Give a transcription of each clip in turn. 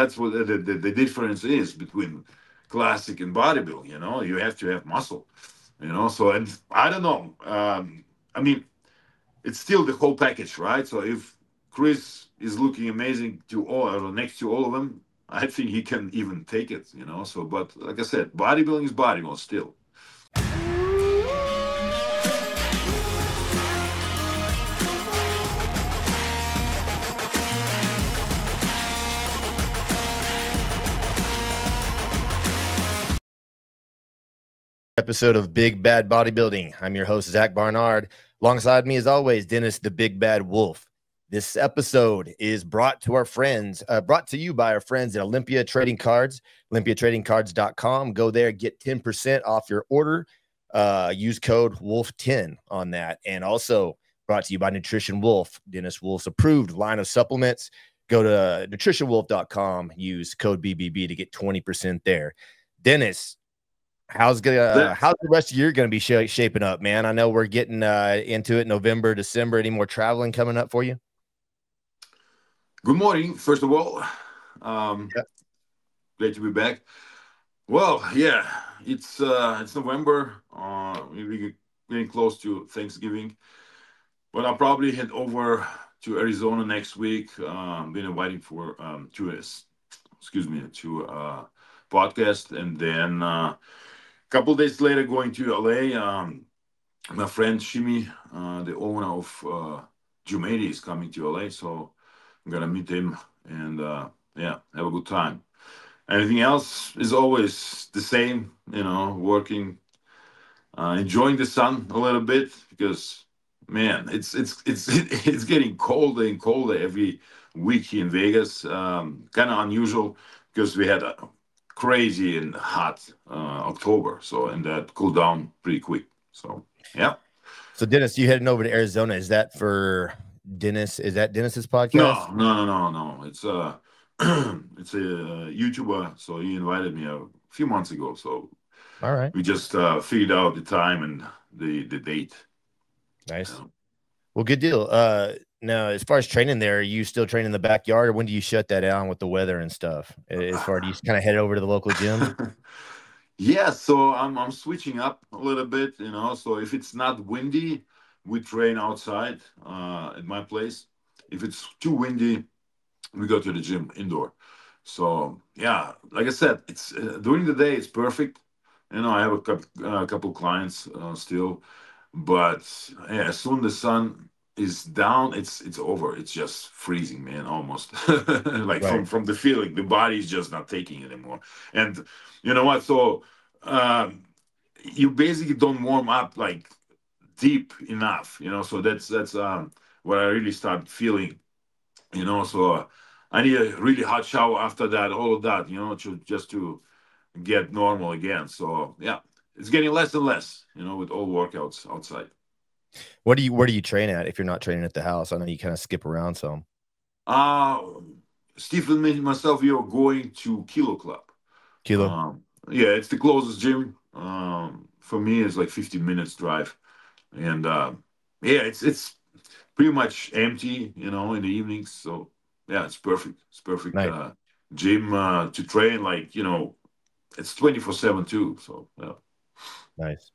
that's what the difference is between classic and bodybuilding. You have to have muscle. So, and I don't know. I mean, it's still the whole package, right? So if Chris is looking amazing to all or next to all of them, I think he can even take it. So, but like I said, bodybuilding is bodybuilding still. Episode of Big Bad Bodybuilding. I'm your host, Zach Barnard. Alongside me, as always, Dennis the Big Bad Wolf. This episode is brought to you by our friends at Olympia Trading Cards, olympiatradingcards.com. Go there, get 10% off your order. Use code WOLF10 on that. And also brought to you by Nutrition Wolf, Dennis Wolf's approved line of supplements. Go to nutritionwolf.com, use code BBB to get 20% there. Dennis, how's the rest of your year going to be shaping up, man? I know we're getting into it November, December. Any more traveling coming up for you? Good morning, first of all. Great to be back. Well, yeah, it's November. We're getting close to Thanksgiving, but I'll probably head over to Arizona next week. Been inviting for to podcast, and then a couple days later going to LA. My friend Shimi, the owner of Jumedi, is coming to LA, so I'm gonna meet him and have a good time. Anything else is always the same, working, enjoying the sun a little bit because, man, it's getting colder and colder every week here in Vegas. Kind of unusual because we had a crazy and hot October, and that cooled down pretty quick. So yeah. So Dennis, you heading over to Arizona? Is that for Dennis? Is that Dennis's podcast? No. It's it's a YouTuber, so he invited me a few months ago. So all right, we just figured out the time and the date. Nice. Well, good deal. Now, as far as training there, are you still training in the backyard, or when do you shut that down with the weather and stuff? As far as you kind of head over to the local gym? Yeah, so I'm switching up a little bit, So if it's not windy, we train outside at my place. If it's too windy, we go to the gym indoor. So yeah, like I said, it's during the day it's perfect. I have a couple clients still, but yeah, as soon as the sun is down, it's over. It's just freezing, man, almost like Right. from the feeling, the body's just not taking it anymore. And you know what? So you basically don't warm up like deep enough, So that's what I really start feeling, So I need a really hot shower after that, all of that, to get normal again. So yeah, it's getting less and less, with all workouts outside. Where do you train at if you're not training at the house? I know you kind of skip around some. Stephen and myself, we are going to Kilo Club. Kilo. Yeah, it's the closest gym. For me, it's like 15 minutes drive, and yeah, it's pretty much empty, in the evenings. So yeah, it's perfect. It's perfect Nice. gym to train. Like it's 24/7 too. So yeah. Nice.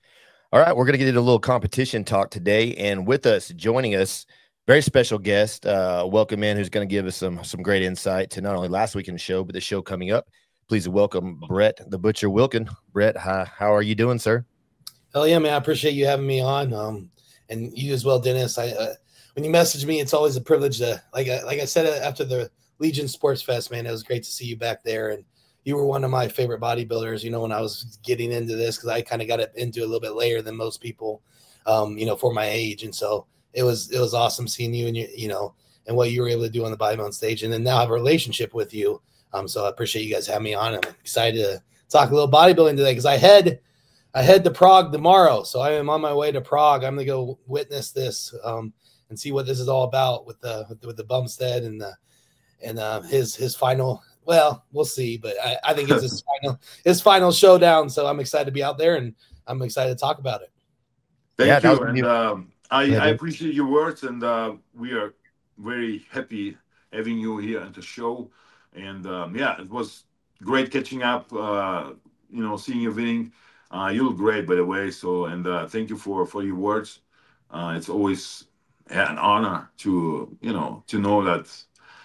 All right, we're going to get into a little competition talk today, and with us, joining us, very special guest, welcome in, who's going to give us some great insight to not only last weekend's show, but the show coming up. Please welcome Brett the Butcher Wilkin. Brett, how are you doing, sir? Hell yeah, man! I appreciate you having me on, and you as well, Dennis. When you message me, it's always a privilege to, like I said after the Legion Sports Fest, man. It was great to see you back there, and you were one of my favorite bodybuilders, when I was getting into this, because I kind of got into it a little bit later than most people, for my age. And so it was awesome seeing you and and what you were able to do on the bodybuilding stage, and then now I have a relationship with you. So I appreciate you guys having me on. I'm excited to talk a little bodybuilding today because I head to Prague tomorrow. So I am on my way to Prague. I'm going to go witness this and see what this is all about with the Bumstead and his final. Well, we'll see, but I think it's his final showdown. So I'm excited to be out there, and I'm excited to talk about it. Thank you, and I appreciate your words, and we are very happy having you here at the show. And yeah, it was great catching up. Seeing you winning. You look great, by the way. So, and thank you for your words. It's always an honor to know that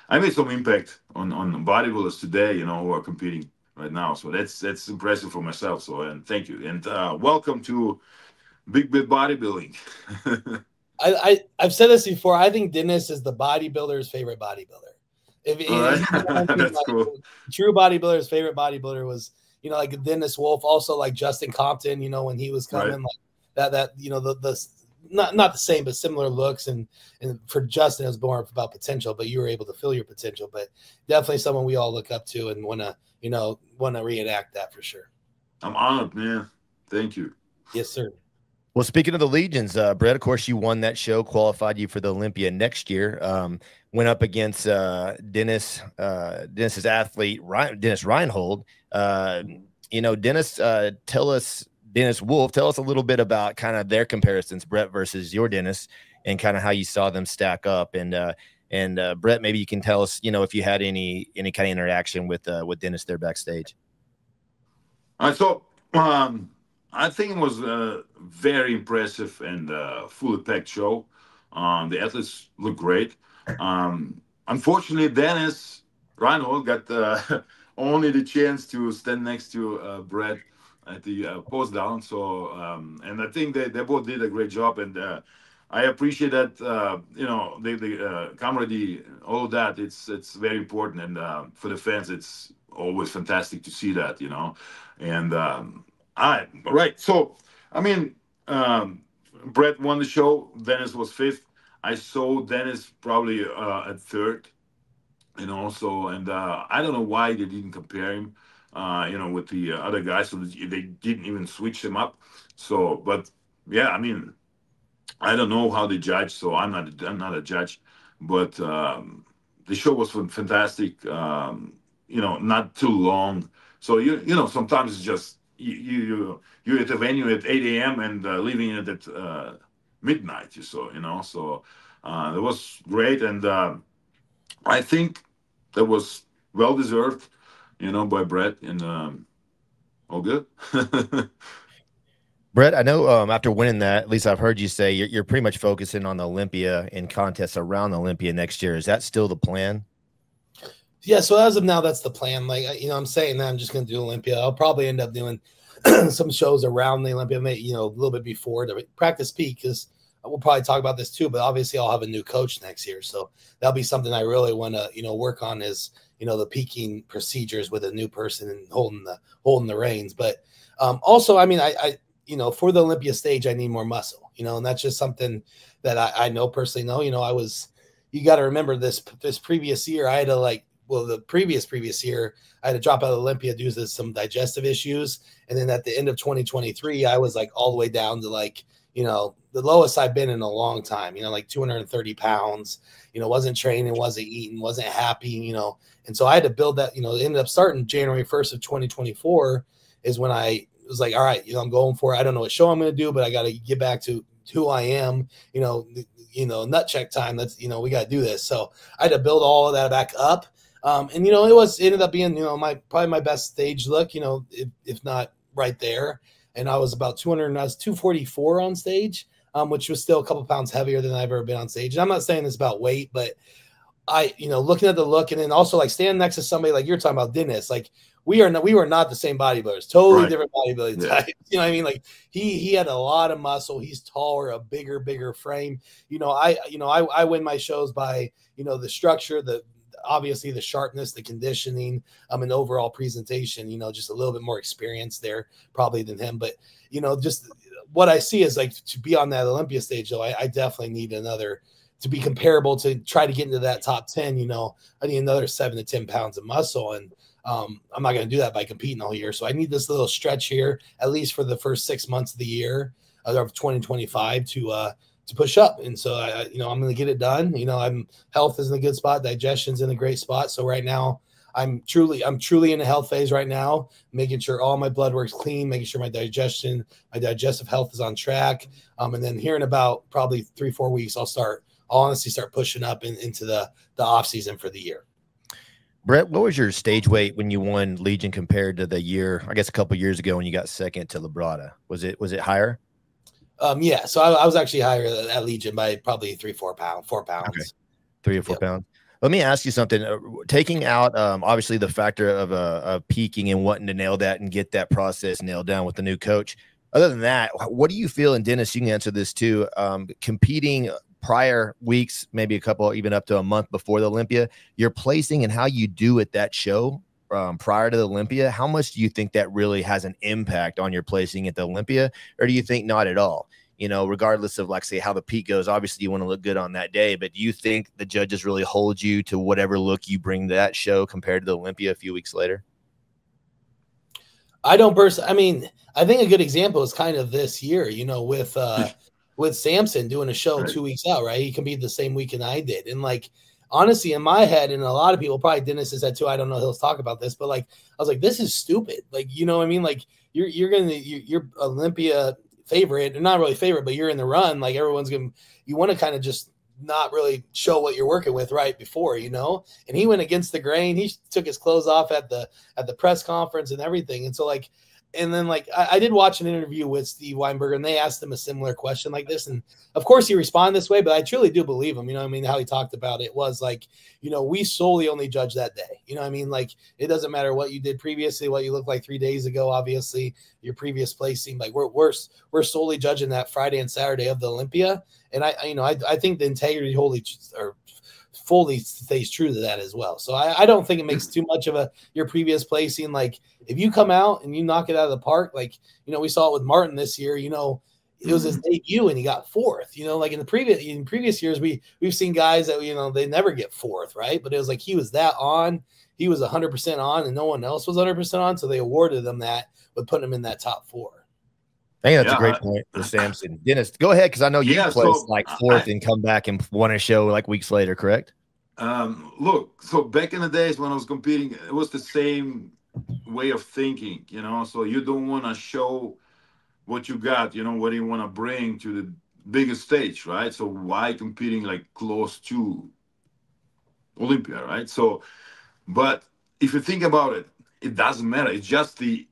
I made some impact on bodybuilders today. Who are competing right now. So that's impressive for myself. So, and thank you, and welcome to Big Bit Bodybuilding. I've said this before. I think Dennis is the bodybuilder's favorite bodybuilder. All right. That's cool. True bodybuilder's favorite bodybuilder was, like Dennis Wolf, also like Justin Compton, when he was coming, like that, the not the same, but similar looks. And for Justin, it was more about potential, but you were able to fill your potential. But definitely someone we all look up to and want to reenact that for sure. I'm honored, man. Thank you. Yes, sir. Well, speaking of the Legions, Brett, of course, you won that show, qualified you for the Olympia next year. Went up against Dennis's athlete, Dennis Reinhold. Dennis, Dennis Wolf, tell us a little bit about kind of their comparisons, Brett versus your Dennis, and kind of how you saw them stack up. And Brett, maybe you can tell us, if you had any kind of interaction with Dennis there backstage. I think it was a very impressive and fully packed show. The athletes look great. Unfortunately, Dennis Reinhold got only the chance to stand next to Brett at the post down. So, and I think they both did a great job. And I appreciate that, the camaraderie, all of that. It's very important. And for the fans, it's always fantastic to see that, And right. So, I mean, Brett won the show. Dennis was fifth. I saw Dennis probably at third, So, and I don't know why they didn't compare him, with the other guys. So they didn't even switch him up. So, but yeah, I mean, I don't know how they judge. So I'm not a judge, but the show was fantastic. Not too long. So sometimes it's just. You're at the venue at 8 a.m. and leaving it at midnight. So it was great, and I think that was well deserved, by Brett, and all good. Brett, I know after winning that, at least I've heard you say you're pretty much focusing on the Olympia and contests around the Olympia next year. Is that still the plan? Yeah, so as of now, that's the plan. Like, I'm saying that I'm just going to do Olympia. I'll probably end up doing some shows around the Olympia, maybe, a little bit before to practice peak, because we'll probably talk about this too, but obviously I'll have a new coach next year. So that'll be something I really want to, work on is, the peaking procedures with a new person and holding the reins. But also, I mean, I for the Olympia stage, I need more muscle, and that's just something that I know personally know, you got to remember this previous year, I had to the previous year, I had to drop out of Olympia due to some digestive issues. And then at the end of 2023, I was all the way down to the lowest I've been in a long time, 230 pounds, wasn't training, wasn't eating, wasn't happy, and so I had to build that, ended up starting January 1st of 2024 is when I was like, all right, I'm going for it. I don't know what show I'm going to do, but I got to get back to who I am, nut check time. That's, we got to do this. So I had to build all of that back up. And it ended up being, probably my best stage look, if not right there. And I was about 244 on stage, which was still a couple pounds heavier than I've ever been on stage. And I'm not saying this about weight, but I, looking at the look and then also standing next to somebody like you're talking about Dennis, we were not the same bodybuilders, totally different bodybuilding types. You know what I mean? He had a lot of muscle. He's taller, a bigger frame. I win my shows by, the structure, obviously the sharpness, the conditioning, and overall presentation, just a little bit more experience there probably than him. But, just what I see is to be on that Olympia stage, though, I definitely need to be comparable to try to get into that top 10, I need another 7 to 10 pounds of muscle. And I'm not going to do that by competing all year. So I need this little stretch here, at least for the first 6 months of the year of 2025 to push up. And so I'm going to get it done. Health is in a good spot. Digestion's in a great spot. So right now I'm truly in a health phase right now, making sure all my blood work's clean, making sure my digestive health is on track. And then here in about probably 3-4 weeks, I'll honestly start pushing up into the off season for the year. Brett, what was your stage weight when you won Legion compared to the year, I guess a couple years ago when you got second to Labrada? Was it higher? Yeah. So I was actually higher at Legion by probably 4 pounds. Okay. 3 or 4 pounds. Let me ask you something. Taking out obviously the factor of peaking and wanting to nail that and get that process nailed down with the new coach. Other than that, what do you feel? And Dennis, you can answer this too. Competing prior weeks, maybe a couple, even up to a month before the Olympia, your placing and how you do at that show prior to the Olympia, how much do you think that really has an impact on your placing at the Olympia? Or do you think not at all? You know, regardless of, like, say, how the peak goes, obviously you want to look good on that day, but do you think the judges really hold you to whatever look you bring to that show compared to the Olympia a few weeks later? I don't personally. I mean, I think a good example is kind of this year, you know, with Samson doing a show 2 weeks out, right? He competed the same weekend I did. And like, honestly, in my head, and a lot of people, probably Dennis has said too, I don't know, he'll talk about this, but like, I was like, this is stupid. Like, you know what I mean? Like, you're Olympia favorite, or not really favorite, but you're in the run. Like, everyone's going to, you want to kind of just not really show what you're working with right before, you know? And he went against the grain. He took his clothes off at the press conference and everything. And so like, and then like I did watch an interview with Steve Weinberger, and they asked him a similar question like this. And of course he responded this way, but I truly do believe him. You know what I mean? How he talked about it was like, you know, we solely only judge that day. You know what I mean? Like, it doesn't matter what you did previously, what you looked like 3 days ago, obviously your previous placing, like we're solely judging that Friday and Saturday of the Olympia. And I think the integrity fully stays true to that as well. So I don't think it makes too much of your previous placing. Like, if you come out and you knock it out of the park, like, you know, we saw it with Martin this year, you know, it was his debut and he got fourth, you know, like in previous years, we've seen guys that, you know, they never get fourth. Right. But it was like, he was 100% on and no one else was 100% on. So they awarded them that, but putting him in that top 4. I think that's a great point for Samson. Dennis, go ahead, because I know you placed like fourth and come back and won a show like weeks later, correct? Look, so back in the days when I was competing, it was the same way of thinking, you know. So you don't want to show what you got, you know, what you want to bring to the biggest stage, right? So why competing like close to Olympia, right? So, but if you think about it, it doesn't matter. It's just the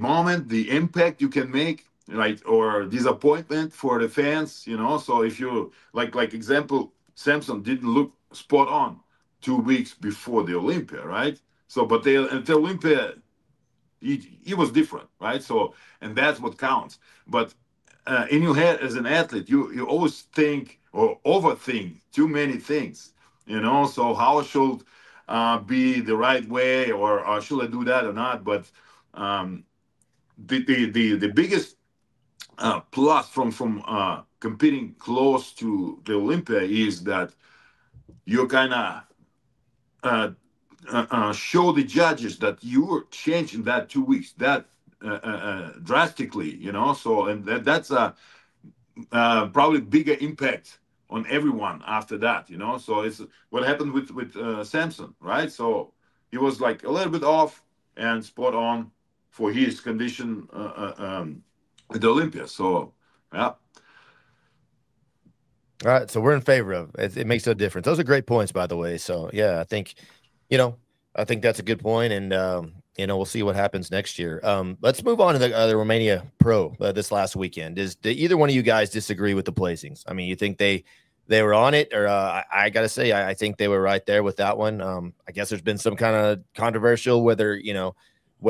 moment, the impact you can make, right? Or disappointment for the fans, you know. So if you like example, Samson didn't look spot on 2 weeks before the Olympia, right? So, but at the Olympia, he was different, right? So, and that's what counts. But in your head as an athlete, you always think or overthink too many things, you know. So how should be the right way, or should I do that or not? But the biggest plus from competing close to the Olympia is that you kind of show the judges that you were changing that 2 weeks that drastically, you know. So, and that's a probably bigger impact on everyone after that, you know. So it's what happened with Samson, right? So he was like a little bit off and spot on for his condition at the Olympia. So yeah. All right, so we're in favor of it. It makes no difference. Those are great points, by the way. So yeah, I think that's a good point, and we'll see what happens next year. Let's move on to the Romania Pro this last weekend. Did either one of you guys disagree with the placings? I mean, you think they were on it, or I gotta say, I think they were right there with that one. I guess there's been some kind of controversial whether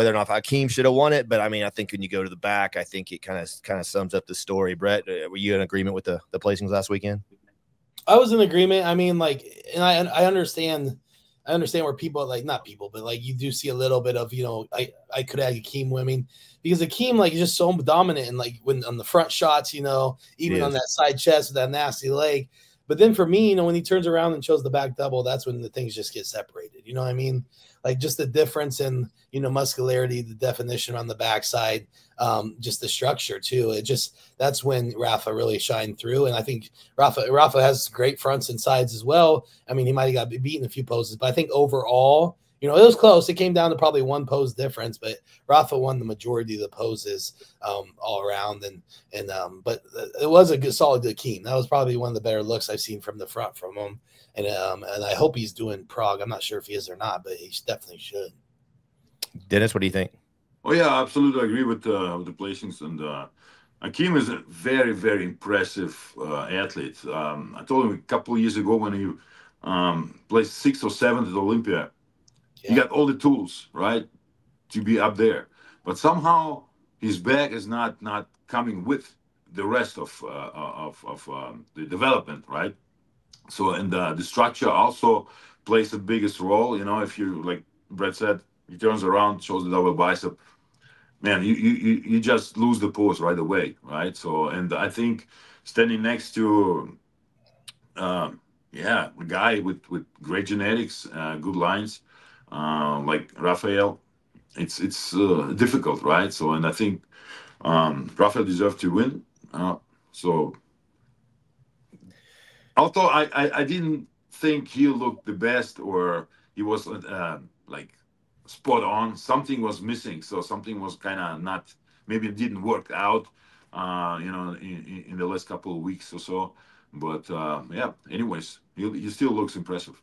or not Hakeem should have won it, but I mean, I think when you go to the back, I think it kind of sums up the story. Brett, were you in agreement with the placings last weekend? I was in agreement. I mean, like, and I understand where people, like, not people, but like, you do see a little bit of, you know, I could have Hakeem winning, because Hakeem, like, is just so dominant, and like when on the front shots, you know, even on that side chest with that nasty leg. But then for me, you know, when he turns around and shows the back double, that's when the things just get separated. You know what I mean? Like, just the difference in, you know, muscularity, the definition on the backside, just the structure too. That's when Rafa really shined through. And I think Rafa has great fronts and sides as well. I mean, he might have got beaten a few poses, but I think overall, You know, it was close. It came down to probably one pose difference, but Rafa won the majority of the poses all around. But it was a good, solid Akeem. That was probably one of the better looks I've seen from the front from him. And I hope he's doing Prague. I'm not sure if he is or not, but he definitely should. Dennis, what do you think? Oh yeah, absolutely I agree with the placings. And Akeem is a very, very impressive athlete. I told him a couple of years ago when he placed 6th or 7th at Olympia. He got all the tools, right, to be up there. But somehow his back is not coming with the rest of the development, right? So, and the structure also plays the biggest role. You know, if you, like Brett said, he turns around, shows the double bicep, man, you just lose the pose right away, right? So, and I think standing next to, a guy with great genetics, good lines, like Rafael, it's difficult, right? So, and I think Rafael deserved to win. So, although I didn't think he looked the best or he was like spot on, something was missing. So something was kind of not, maybe it didn't work out, in the last couple of weeks or so. But anyways, he still looks impressive.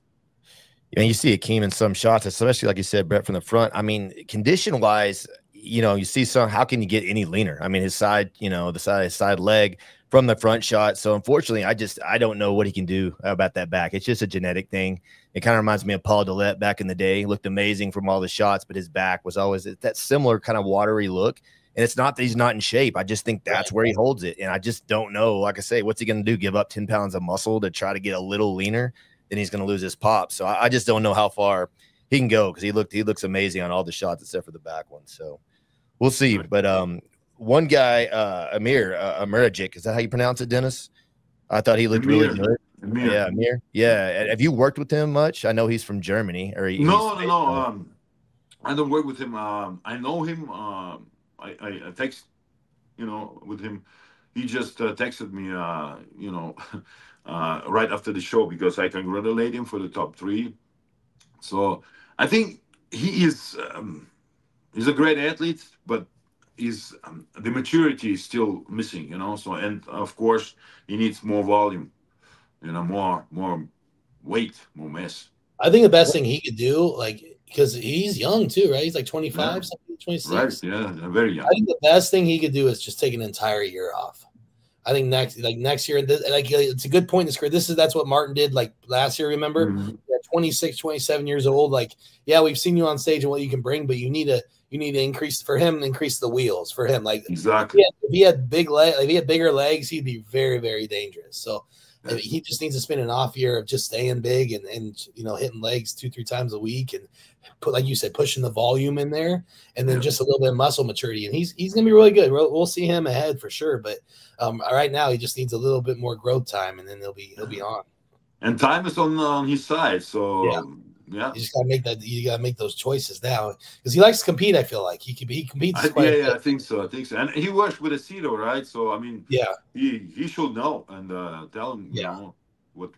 Yeah, you see Akeem in some shots, especially like you said, Brett, from the front. I mean, condition wise, you see how can you get any leaner? I mean, his side, his side leg from the front shot. So unfortunately, I don't know what he can do about that back. It's just a genetic thing. It kind of reminds me of Paul Dillette back in the day. He looked amazing from all the shots, but his back was always that similar kind of watery look. And it's not that he's not in shape. I just think that's where he holds it. And I just don't know, like I say, what's he going to do? Give up 10 pounds of muscle to try to get a little leaner? Then he's going to lose his pop. So I just don't know how far he can go because he looks amazing on all the shots except for the back one. So we'll see. But one guy, Amir Amirajic, is that how you pronounce it, Dennis? I thought he looked really good. Amir. Yeah, Amir. Yeah. Have you worked with him much? I know he's from Germany. No. I don't work with him. I know him. I text, with him. He just texted me, right after the show because I congratulate him for the top 3. So I think he is he's a great athlete, but the maturity is still missing, So, and of course he needs more volume, more weight, more mass. I think the best thing he could do, because he's young too, right? He's like 25, 26. Right, yeah, very young. I think the best thing he could do is just take an entire year off. I think next year, it's a good point in his career. That's what Martin did last year. Remember, 26, 27 years old. We've seen you on stage and what you can bring, but you need to increase the wheels for him. Exactly. If he had bigger legs, he'd be very, very dangerous. So he just needs to spend an off year of just staying big and hitting legs 2-3 times a week and put, like you said, pushing the volume in there and then just a little bit of muscle maturity. And he's going to be really good. We'll see him ahead for sure. But right now he just needs a little bit more growth time and then he'll be on. And time is on his side. So you just gotta make that. You gotta make those choices now because he likes to compete. I feel like he competes. I think so. And he works with Aceto, right? So I mean, he should know and tell him, what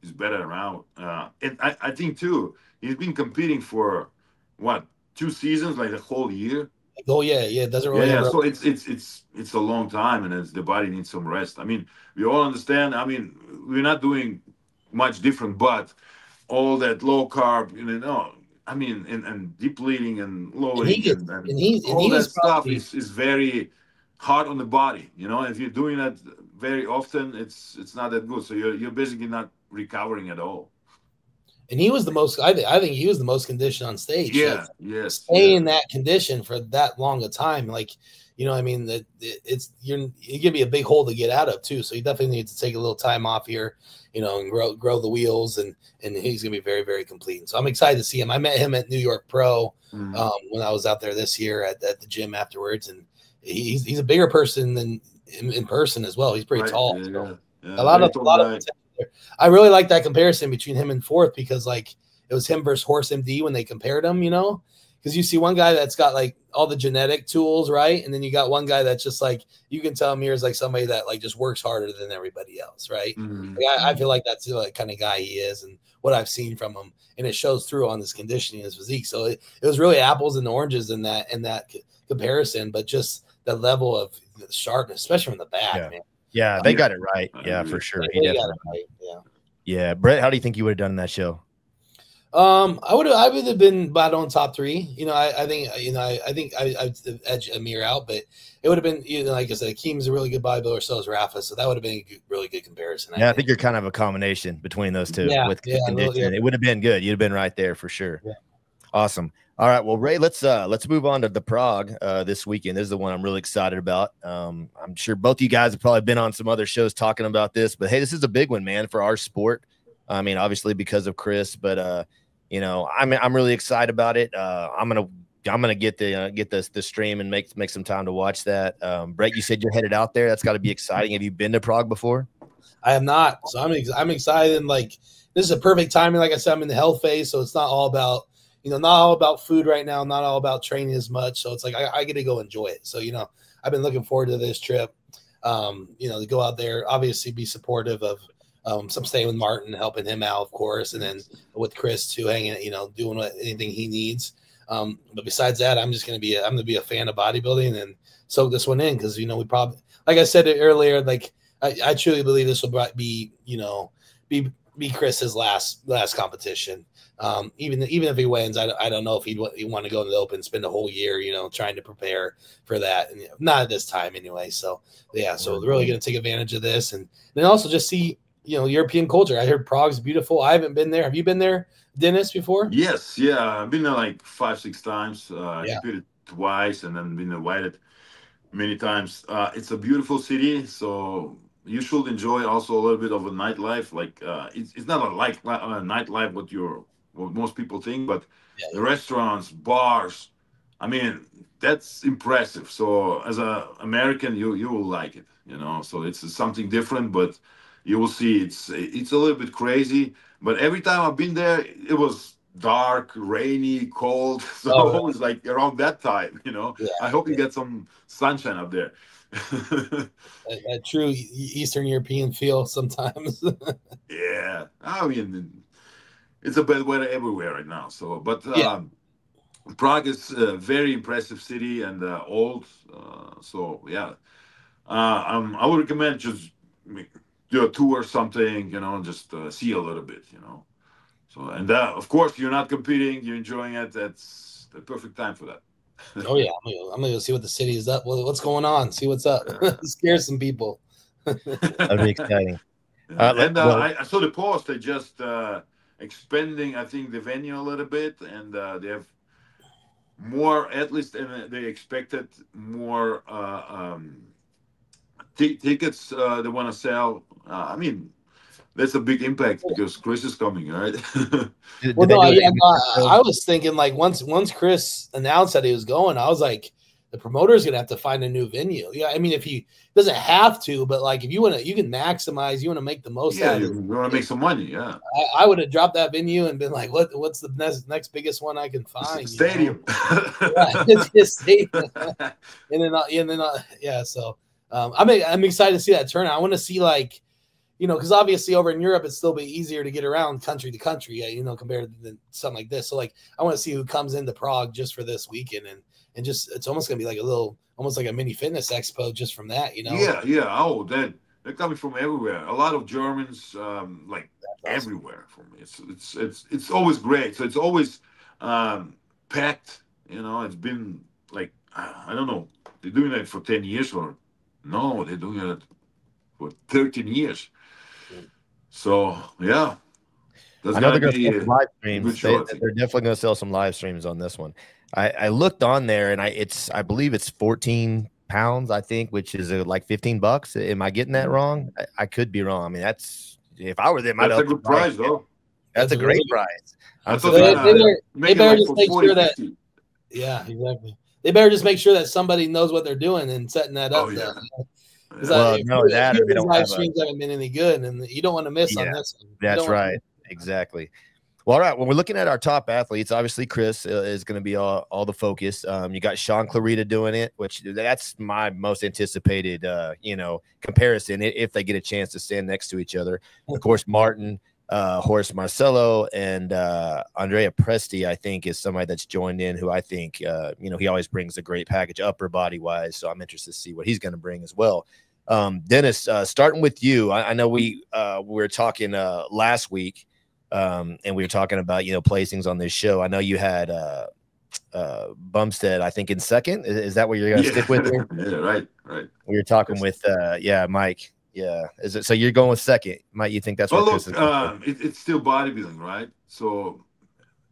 is better around. And I think too, he's been competing for 2 seasons, like the whole year. Oh yeah, it doesn't really. Yeah. So it's a long time, and the body needs some rest. I mean, we all understand. I mean, we're not doing much different, but all that low carb, I mean, and depleting and lowering and all that stuff is very hard on the body. If you're doing that very often, it's not that good. So you're basically not recovering at all. And he was the most. I think he was the most conditioned on stage. Yeah, stay in that condition for that long a time, I mean, that you're gonna be a big hole to get out of too. So you definitely need to take a little time off here, and grow the wheels, and he's gonna be very, very complete. And so I'm excited to see him. I met him at New York Pro when I was out there this year at the gym afterwards, and he's a bigger person than in person as well. He's pretty tall. So a lot of I really like that comparison between him and Fourth because it was him versus Horse MD when they compared him, because because you see one guy that's got like all the genetic tools, right? And then you got one guy that's just like, you can tell Amir is like somebody that like just works harder than everybody else, right? Like, I feel like that's the like, kind of guy he is, and what I've seen from him, and it shows through on his conditioning, his physique. So it was really apples and oranges in that comparison, but just the level of sharpness, especially from the back, man. Yeah, they got it right. Yeah, for sure. He definitely got it right. Yeah, Brett, how do you think you would have done in that show? I would have been about on top 3. I think I'd edge Amir out, but it would have been, like I said, Akeem's a really good bodybuilder, so is Rafa, so that would have been a really good comparison. I think you're kind of a combination between those two with condition. It would have been good. You'd have been right there for sure. Yeah. Awesome. All right, well, Ray, let's move on to the Prague this weekend. This is the one I'm really excited about. I'm sure both of you guys have probably been on some other shows talking about this, but hey, this is a big one, man, for our sport. I mean, obviously because of Chris, but I'm really excited about it. I'm gonna get the stream and make some time to watch that. Brett, you said you're headed out there. That's got to be exciting. Have you been to Prague before? I have not, so I'm excited. And like, this is a perfect timing. Like I said, I'm in the health phase, so it's not all about not all about food right now, not all about training as much. So it's like I get to go enjoy it. So I've been looking forward to this trip. To go out there, obviously be supportive of. Some staying with Martin, helping him out, of course, and then with Chris too, hanging, doing anything he needs. But besides that, I'm gonna be a fan of bodybuilding and soak this one in, because we probably, like I said earlier, like I truly believe this will be Chris's last competition. Even if he wins, I don't know if he'd want to go to the Open, spend a whole year, trying to prepare for that, and not at this time anyway. So yeah, so really gonna take advantage of this, and then also just see. European culture. I heard Prague's beautiful. I haven't been there. Have you been there, Dennis, before? Yes, yeah. I've been there like 5-6 times. I competed twice and then been invited many times. It's a beautiful city, so you should enjoy also a little bit of a nightlife. Like it's not a nightlife what most people think, but the restaurants, bars. I mean, that's impressive. So as an American, you will like it. So it's something different, but. You will see it's a little bit crazy, but every time I've been there, it was dark, rainy, cold. So always like around that time, I hope you get some sunshine up there. a true Eastern European feel sometimes. Yeah, I mean, it's a bad weather everywhere right now. So, but Prague is a very impressive city and old. So yeah, I would recommend just. Do a tour or something, just see a little bit, So, and of course, you're not competing, you're enjoying it. That's the perfect time for that. Oh yeah, I'm gonna go see what the city is up. What's going on? See what's up. Scare some people. That'd be exciting. I saw the post. They just expanding, I think, the venue a little bit, and they have more. At least, and they expected more. Tickets they want to sell. I mean, that's a big impact because Chris is coming, right? I was thinking like once Chris announced that he was going, I was like, the promoter is gonna have to find a new venue. Yeah, I mean, if he doesn't have to, but like if you want to, you can maximize. You want to make the most. Yeah, you want to make some money. Yeah, I would have dropped that venue and been like, what's the next biggest one I can find? Stadium. It's just stadium. and then yeah. So. I'm excited to see that turnout. I want to see because obviously over in Europe, it's still be easier to get around country to country, compared to something like this. So I want to see who comes into Prague just for this weekend and just, it's almost going to be like almost like a mini fitness expo just from that, Yeah. Oh, they're coming from everywhere. A lot of Germans, everywhere from me. It's always great. So it's always packed, it's been like, I don't know, they're doing that for 10 years or no, they're doing it for 13 years. So, yeah. I know they're going to sell some live streams. They're definitely going to sell some live streams on this one. I looked on there, and I believe it's 14 pounds, I think, which is like $15. Am I getting that wrong? I could be wrong. I mean, if I were them, that's a good price, though. That's a great price. They better just make sure that. Yeah, exactly. They better just make sure that somebody knows what they're doing and setting that up. Yeah. Live streams haven't been any good, and you don't want to miss on this one. That's right. Exactly. Well, all right. When we're looking at our top athletes, obviously Chris is going to be all the focus. You got Sean Clarita doing it, which that's my most anticipated, comparison if they get a chance to stand next to each other. Of course, Martin, Horace Marcello, and Andrea Presti, I think, is somebody that's joined in who I think, he always brings a great package upper body wise. So I'm interested to see what he's going to bring as well. Dennis, starting with you, I know we were talking last week. And we were talking about, placings on this show. I know you had Bumstead, I think, in second. Is that what you're going to stick with here? Yeah, right. We were talking with, Mike. Yeah. Is it so you're going with second? Mike, you think that's what Chris is it's still bodybuilding, right? So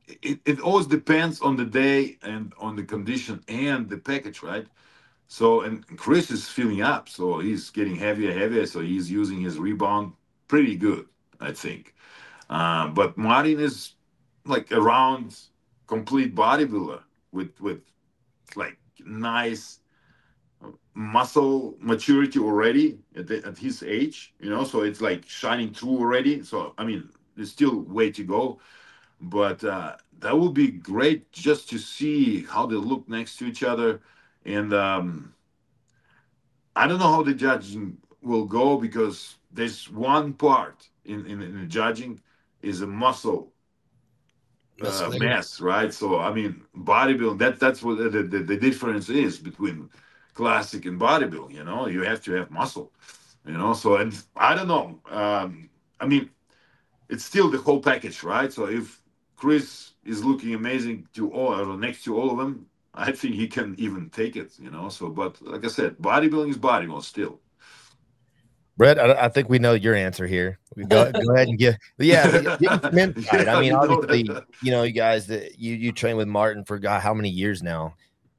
it always depends on the day and on the condition and the package, right? So, and Chris is filling up. So he's getting heavier. So he's using his rebound pretty good, I think. But Martin is like a round, complete bodybuilder with like nice muscle maturity already at his age, so it's like shining through already. So, I mean, there's still way to go, but that would be great just to see how they look next to each other. And I don't know how the judging will go, because there's one part in the judging is a muscle mass, right? So, I mean, bodybuilding, that's what the difference is between classic and bodybuilding. You have to have muscle, so, and I don't know, I mean, it's still the whole package, right? So if Chris is looking amazing to all, or next to all of them, I think he can even take it, so, but like I said, bodybuilding is bodybuilding still. Brett, I think we know your answer here. Go ahead and give some insight. I mean, obviously, you guys that you train with Martin for God, how many years now?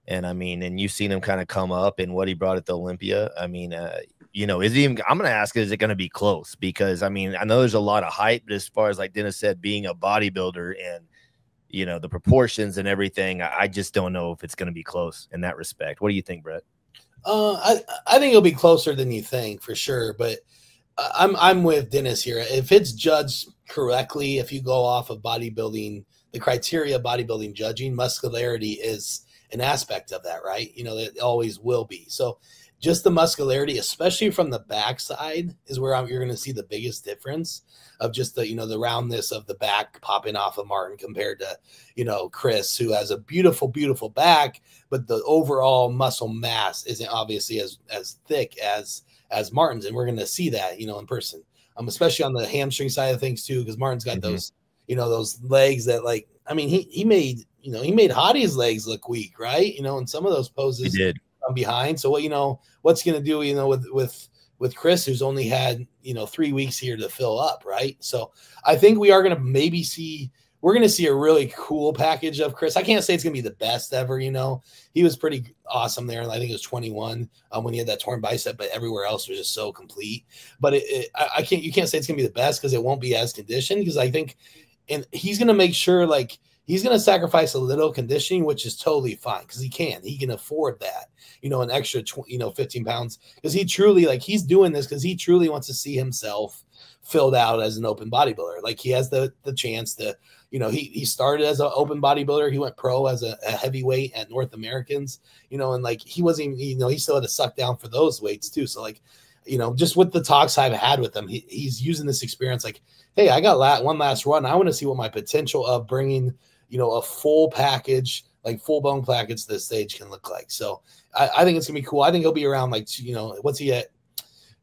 And I mean, and you've seen him kind of come up and what he brought at the Olympia. I mean, is he even, I'm going to ask, is it going to be close? Because I mean, I know there's a lot of hype, but as far as like Dennis said, being a bodybuilder and, the proportions and everything, I just don't know if it's going to be close in that respect. What do you think, Brett? I think it'll be closer than you think, for sure. But I'm with Dennis here. If it's judged correctly, if you go off of bodybuilding, the criteria of bodybuilding judging, muscularity is an aspect of that, right? It always will be. So just the muscularity, especially from the backside, is where you're going to see the biggest difference of just the, the roundness of the back popping off of Martin compared to, Chris, who has a beautiful, beautiful back, but the overall muscle mass isn't obviously as thick as Martin's. And we're going to see that, in person, especially on the hamstring side of things too, because Martin's got those, those legs that, like, I mean, he made Hottie's legs look weak, right? In some of those poses he did from behind. So what's going to do, with Chris, who's only had, 3 weeks here to fill up, right? So I think we are going to we're going to see a really cool package of Chris. I can't say it's going to be the best ever. He was pretty awesome there. And I think it was 21 when he had that torn bicep, but everywhere else was just so complete. But you can't say it's going to be the best, because it won't be as conditioned, because I think, and he's going to make sure, like, he's going to sacrifice a little conditioning, which is totally fine, because he can afford that, an extra 15 pounds, because he truly, like, he's doing this because he truly wants to see himself filled out as an open bodybuilder. Like, he has the chance to, he started as an open bodybuilder. He went pro as a heavyweight at North Americans, and like, he wasn't even, he still had to suck down for those weights too. So like, just with the talks I've had with him, he's using this experience like, hey, I got one last run. I want to see what my potential of bringing, a full package, like full bone package to the stage can look like. So I think it's gonna be cool. I think he'll be around like, what's he at?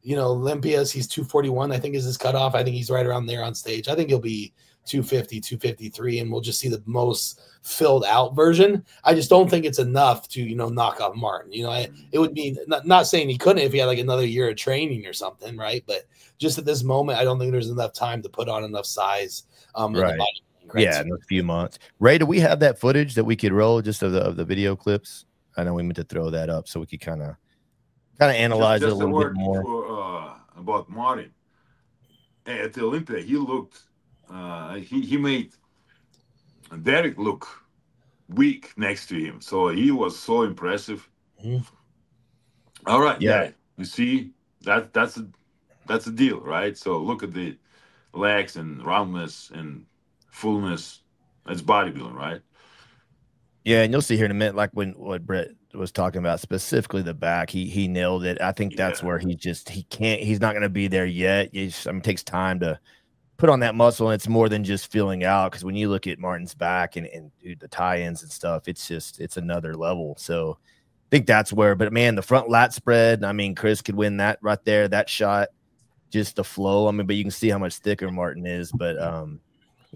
Olympias, he's 241, I think, is his cutoff. I think he's right around there on stage. I think he'll be 250, 253, and we'll just see the most filled out version. I just don't think it's enough to, knock off Martin. It would be not saying he couldn't if he had like another year of training or something, right? But just at this moment, I don't think there's enough time to put on enough size. Right. Yeah, in a few months. Ray, do we have that footage that we could roll just of the video clips? I know we meant to throw that up so we could kind of analyze it a little bit more. About Martin at the Olympia, he looked. He made Derek look weak next to him, so he was so impressive. Mm-hmm. All right, yeah, you see that's a deal, right? So look at the legs and roundness and fullness. That's bodybuilding, right? Yeah, and you'll see here in a minute, like when what Brett was talking about, specifically the back, he nailed it. I think that's Yeah. where he's not going to be there yet. It takes time to put on that muscle, and it's more than just filling out. Because when you look at Martin's back and dude, the tie-ins and stuff, it's another level. So I think that's where. But man, the front lat spread. I mean, Chris could win that right there. That shot, just the flow. I mean, but you can see how much thicker Martin is. But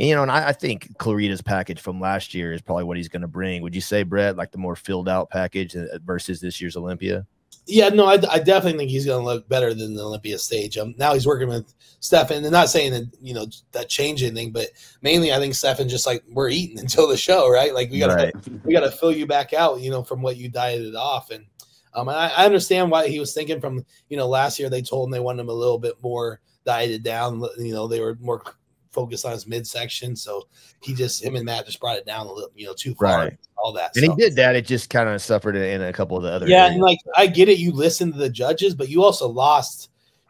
you know, and I think Clarita's package from last year is probably what he's going to bring. Would you say, Brett, like the more filled out package versus this year's Olympia? Yeah, no, I definitely think he's going to look better than the Olympia stage. Now he's working with Stefan, and not saying that, you know, that changed anything, but mainly I think Stefan just like, we're eating until the show, right? Like we got to fill you back out, you know, from what you dieted off. And I understand why he was thinking from, you know, last year they told him they wanted him a little bit more dieted down. You know, they were more focused on his midsection, so him and Matt just brought it down a little, you know, too far. Right. All that, and he did that. It just kind of suffered in a couple of the other. Yeah, and like I get it. You listen to the judges, but you also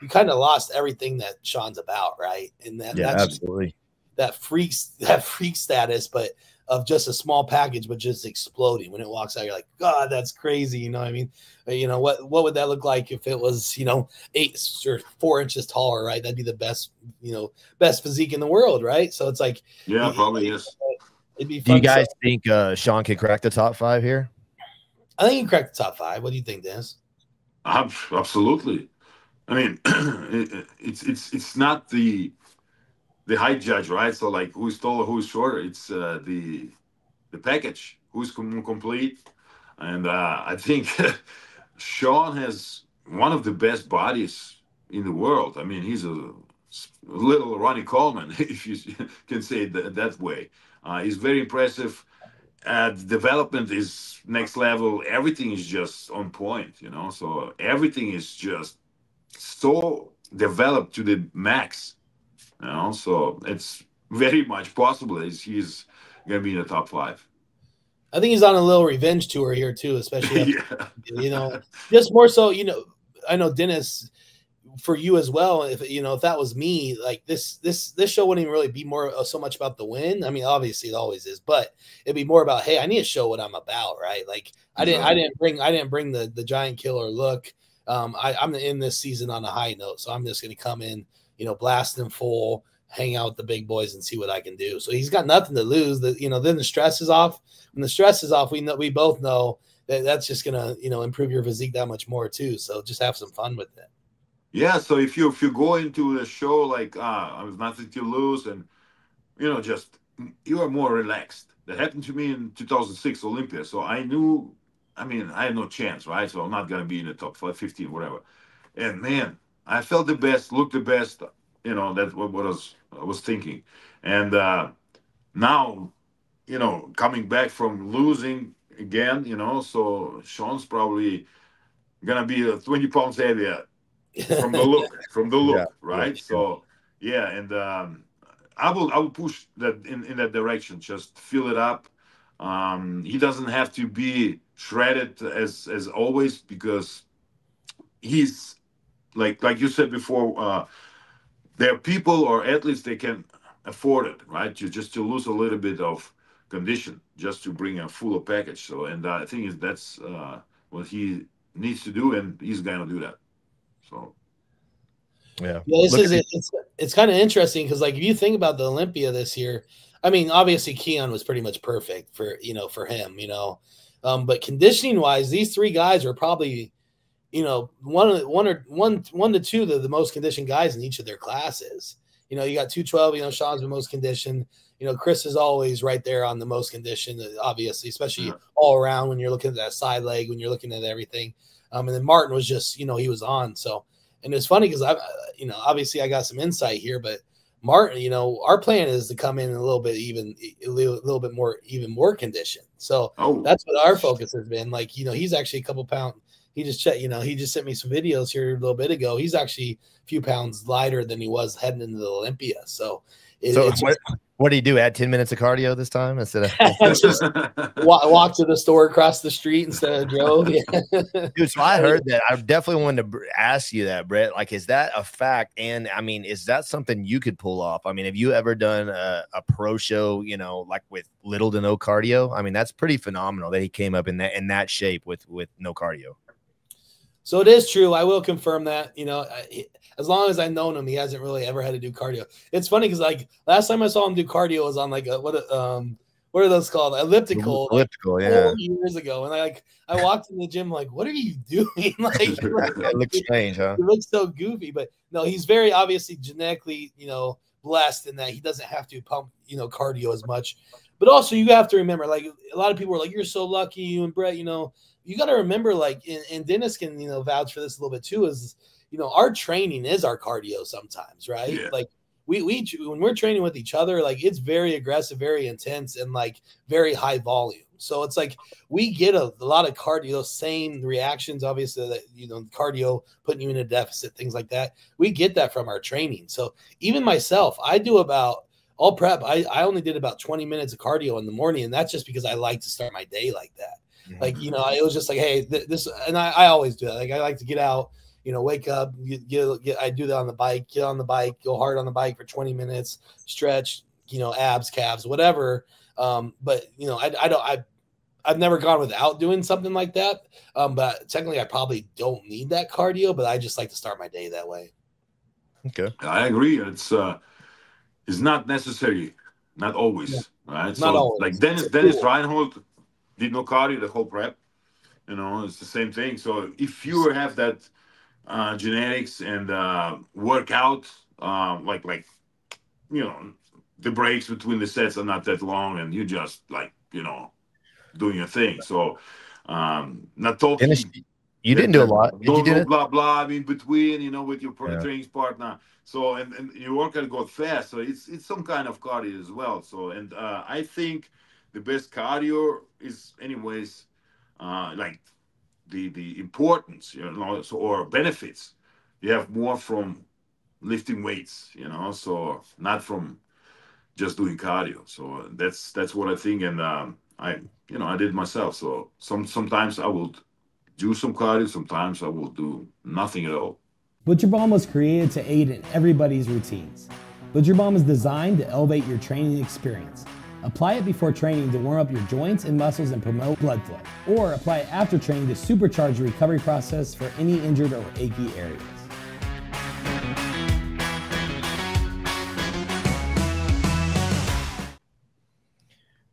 kind of lost everything that Sean's about, right? And that's absolutely that freak status, but of just a small package, but just exploding when it walks out. You're like, God, that's crazy. You know what I mean? You know, what would that look like if it was, you know, 8 or 4 inches taller, right? That'd be the best, you know, best physique in the world, right? So it's like, yeah, probably is. It'd be fun. Do you guys think Sean could crack the top 5 here? I think he can crack the top 5. What do you think, Dennis? Absolutely. I mean, it's not the height judge, right? So like, who's taller, who's shorter? It's the package, who's complete. And I think Sean has one of the best bodies in the world. I mean, he's a little Ronnie Coleman, if you can say it that way. He's very impressive. Development is next level. Everything is just on point, you know. So everything is just so developed to the max, you know. So it's very much possible he's going to be in the top 5. I think he's on a little revenge tour here too, especially yeah. You know, just more so. You know, I know Dennis, for you as well. If you know, if that was me, like this show wouldn't even really be more so much about the win. I mean, obviously it always is, but it'd be more about, hey, I need to show what I'm about, right? Like I didn't bring the giant killer look. I'm in this season on a high note, so I'm just going to come in, you know, blasting full, hang out with the big boys and see what I can do. So he's got nothing to lose. You know, then the stress is off. When the stress is off, we both know that that's just going to, you know, improve your physique that much more too. So just have some fun with it. Yeah. So if you go into a show like I have nothing to lose, and you know, just you are more relaxed. That happened to me in 2006 Olympia. So I knew, I mean, I had no chance, right? So I'm not going to be in the top 15, whatever. And man, I felt the best, looked the best. You know, that's what I was thinking. And now, you know, coming back from losing again, you know, so Sean's probably gonna be 20 pounds heavier from the look, Yeah, right? yeah. So yeah, and I will push that in that direction. Just fill it up. He doesn't have to be shredded as always, because he's like you said before. There are people or athletes they can afford it, right? To lose a little bit of condition, just to bring a fuller package. So, and I think that's what he needs to do, and he's going to do that. So, yeah, it's kind of interesting because, like, if you think about the Olympia this year, I mean, obviously Keon was pretty much perfect for him, you know, but conditioning wise, these 3 guys are probably, you know, one to two the most conditioned guys in each of their classes. You know, you got 212, you know, Sean's the most conditioned. You know, Chris is always right there on the most conditioned, obviously, especially all around when you're looking at that side leg, when you're looking at everything. And then Martin was just, you know, he was on. So, and it's funny because you know, obviously I got some insight here, but Martin, you know, our plan is to come in a little bit more conditioned. So that's what our focus has been. Like, you know, he's actually a couple pounds. He just checked, you know, he just sent me some videos here a little bit ago. He's actually a few pounds lighter than he was heading into the Olympia. So So what do you do? Add 10 minutes of cardio this time instead of just walk to the store across the street instead of drove. Dude, so I heard that. I definitely wanted to ask you that, Brett. Like, is that a fact? And I mean, is that something you could pull off? I mean, have you ever done a pro show, you know, like with little to no cardio? I mean, that's pretty phenomenal that he came up in that shape with no cardio. So it is true. I will confirm that, you know, as long as I've known him, he hasn't really ever had to do cardio. It's funny because like last time I saw him do cardio was on like what are those called? Elliptical, yeah. 4 years ago. And I walked in the gym like, what are you doing? Like it looks strange, huh? It looks so goofy, but no, he's very obviously genetically, you know, blessed in that he doesn't have to pump, you know, cardio as much. But also you have to remember, like a lot of people are like, you're so lucky, you and Brett, you know. You got to remember, like, and Dennis can, you know, vouch for this a little bit too, is, you know, our training is our cardio sometimes, right? Yeah. Like we when we're training with each other, like it's very aggressive, very intense, and like very high volume. So it's like we get a lot of cardio, same reactions, obviously, that, you know, cardio putting you in a deficit, things like that. We get that from our training. So even myself, I do about all prep. I only did about 20 minutes of cardio in the morning, and that's just because I like to start my day like that. Like, you know, it was just like, hey, this, and I always do that. Like, I like to get out, you know, wake up, I do that on the bike, get on the bike, go hard on the bike for 20 minutes, stretch, you know, abs, calves, whatever. But, you know, I've never gone without doing something like that. But technically I probably don't need that cardio, but I just like to start my day that way. Okay. I agree. It's not necessary. Not always. Yeah. Right. Not so always. Like Dennis Reinhold did no cardio the whole prep, you know, it's the same thing. So if you have that genetics and workout, like you know, the breaks between the sets are not that long, and you just like, you know, doing your thing. So not talking. Dennis, you didn't do a lot. Don't do blah blah in between, you know, with your training partner. So and your workout goes fast. So it's some kind of cardio as well. So and I think the best cardio is anyways like the importance, you know, so, or benefits you have more from lifting weights, you know, so not from just doing cardio. So that's what I think. And I did myself. So sometimes I will do some cardio, sometimes I will do nothing at all. Butcher Balm was created to aid in everybody's routines. Butcher Balm is designed to elevate your training experience. Apply it before training to warm up your joints and muscles and promote blood flow. Or apply it after training to supercharge the recovery process for any injured or achy areas.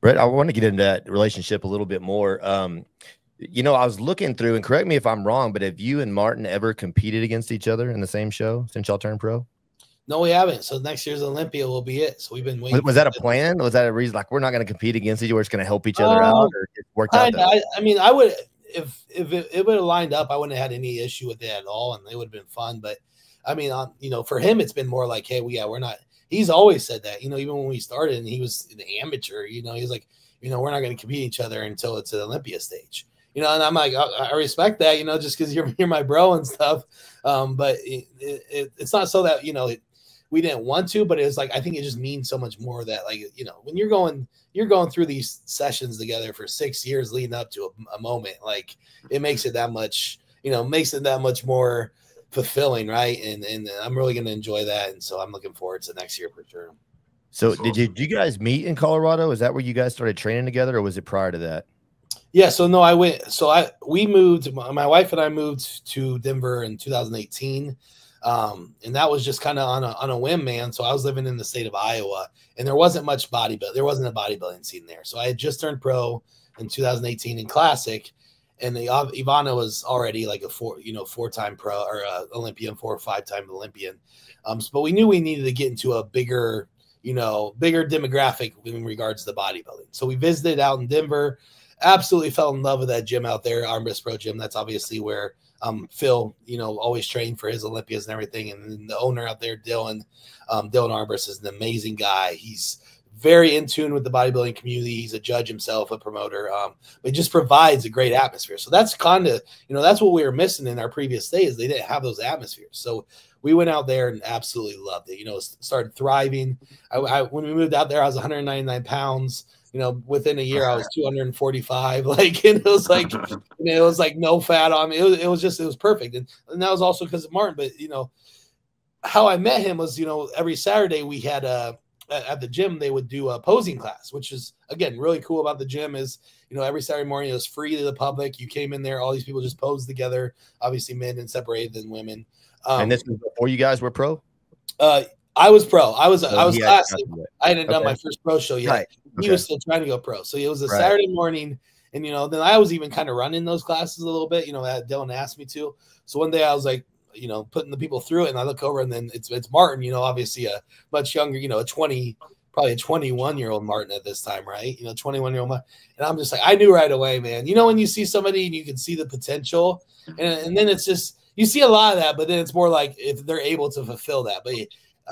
Brett, I want to get into that relationship a little bit more. You know, I was looking through, and correct me if I'm wrong, but have you and Martin ever competed against each other in the same show since y'all turned pro? No, we haven't. So next year's Olympia will be it. So we've been waiting. Was that a plan? Was that a reason? Like, we're not going to compete against each other. We're just going to help each other out, or it worked out? I mean, I would, if it would have lined up, I wouldn't have had any issue with it at all, and it would have been fun. But I mean, you know, for him, it's been more like, hey, we're not. He's always said that, you know, even when we started, and he was an amateur, you know, he's like, you know, we're not going to compete each other until it's an Olympia stage. You know, and I'm like, I respect that, you know, just because you're my bro and stuff. But it's not so that, you know, we didn't want to, but it was like, I think it just means so much more that, like, you know, when you're going through these sessions together for 6 years leading up to a moment, like, it makes it that much, you know, makes it that much more fulfilling. Right. And I'm really going to enjoy that. And so I'm looking forward to next year for sure. So did you guys meet in Colorado? Is that where you guys started training together, or was it prior to that? Yeah, so no, we moved, my wife and I moved to Denver in 2018. And that was just kind of on a whim, man. So I was living in the state of Iowa, and there wasn't much there wasn't a bodybuilding scene there. So I had just turned pro in 2018 in Classic, and Ivana was already like a four-time pro or Olympian, 4 or 5-time Olympian. But we knew we needed to get into a bigger demographic in regards to the bodybuilding. So we visited out in Denver. Absolutely fell in love with that gym out there, Armbrust Pro Gym. That's obviously where Phil, you know, always trained for his Olympias and everything. And the owner out there, Dylan Armbrust, is an amazing guy. He's very in tune with the bodybuilding community. He's a judge himself, a promoter, but he just provides a great atmosphere. So that's kind of, you know, that's what we were missing in our previous days. They didn't have those atmospheres. So we went out there and absolutely loved it. You know, started thriving. When we moved out there, I was 199 pounds. You know, within a year, I was 245. Like, and it was like, it was like no fat on me. It was perfect. And that was also because of Martin. But, you know, how I met him was, you know, every Saturday we had at the gym, they would do a posing class, which is, again, really cool about the gym is, you know, every Saturday morning it was free to the public. You came in there, all these people just posed together, obviously men and separated than women. And this was before you guys were pro? I was pro. I was classic. I hadn't done my first pro show yet. Right. He was still trying to go pro. So it was a Saturday morning. And, you know, then I was even kind of running those classes a little bit, you know, Dylan asked me to. So one day I was like, you know, putting the people through it, and I look over and then it's Martin, you know, obviously a much younger, you know, probably a 21-year-old Martin at this time, right? You know, 21-year-old Martin. And I'm just like, I knew right away, man. You know, when you see somebody and you can see the potential, and then it's just, you see a lot of that, but then it's more like if they're able to fulfill that. But,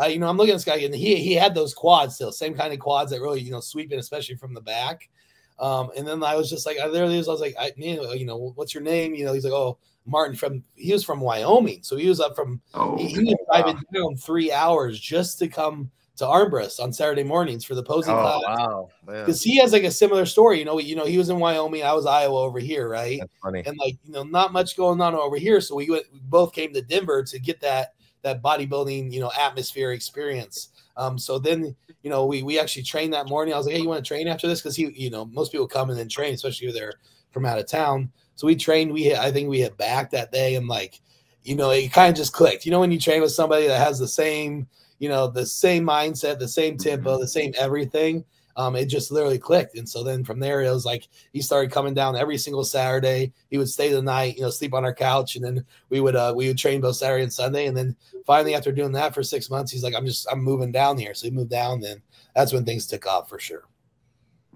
you know, I'm looking at this guy, and he had those quads still, same kind of quads that really, you know, sweeping, especially from the back. And then I was just like, I was like, man, you know, what's your name? You know, he's like, oh, Martin he was from Wyoming. So he was up from, he was driving down 3 hours just to come to Armbrust on Saturday mornings for the posing class. Wow. Because he has like a similar story, you know, he was in Wyoming. I was Iowa over here. Right. That's funny. And like, you know, not much going on over here. So we both came to Denver to get that bodybuilding, you know, atmosphere experience. So then, you know, we actually trained that morning. I was like, hey, you want to train after this? Because you know, most people come and then train, especially if they're from out of town. So we trained. I think we hit back that day, and like, you know, it kind of just clicked. You know, when you train with somebody that has the same, you know, the same mindset, the same tempo, the same everything, it just literally clicked. And so then from there, it was like he started coming down every single Saturday. He would stay the night, you know, sleep on our couch, and then we would train both Saturday and Sunday. And then finally, after doing that for 6 months, he's like, I'm moving down here. So he moved down. Then that's when things took off for sure.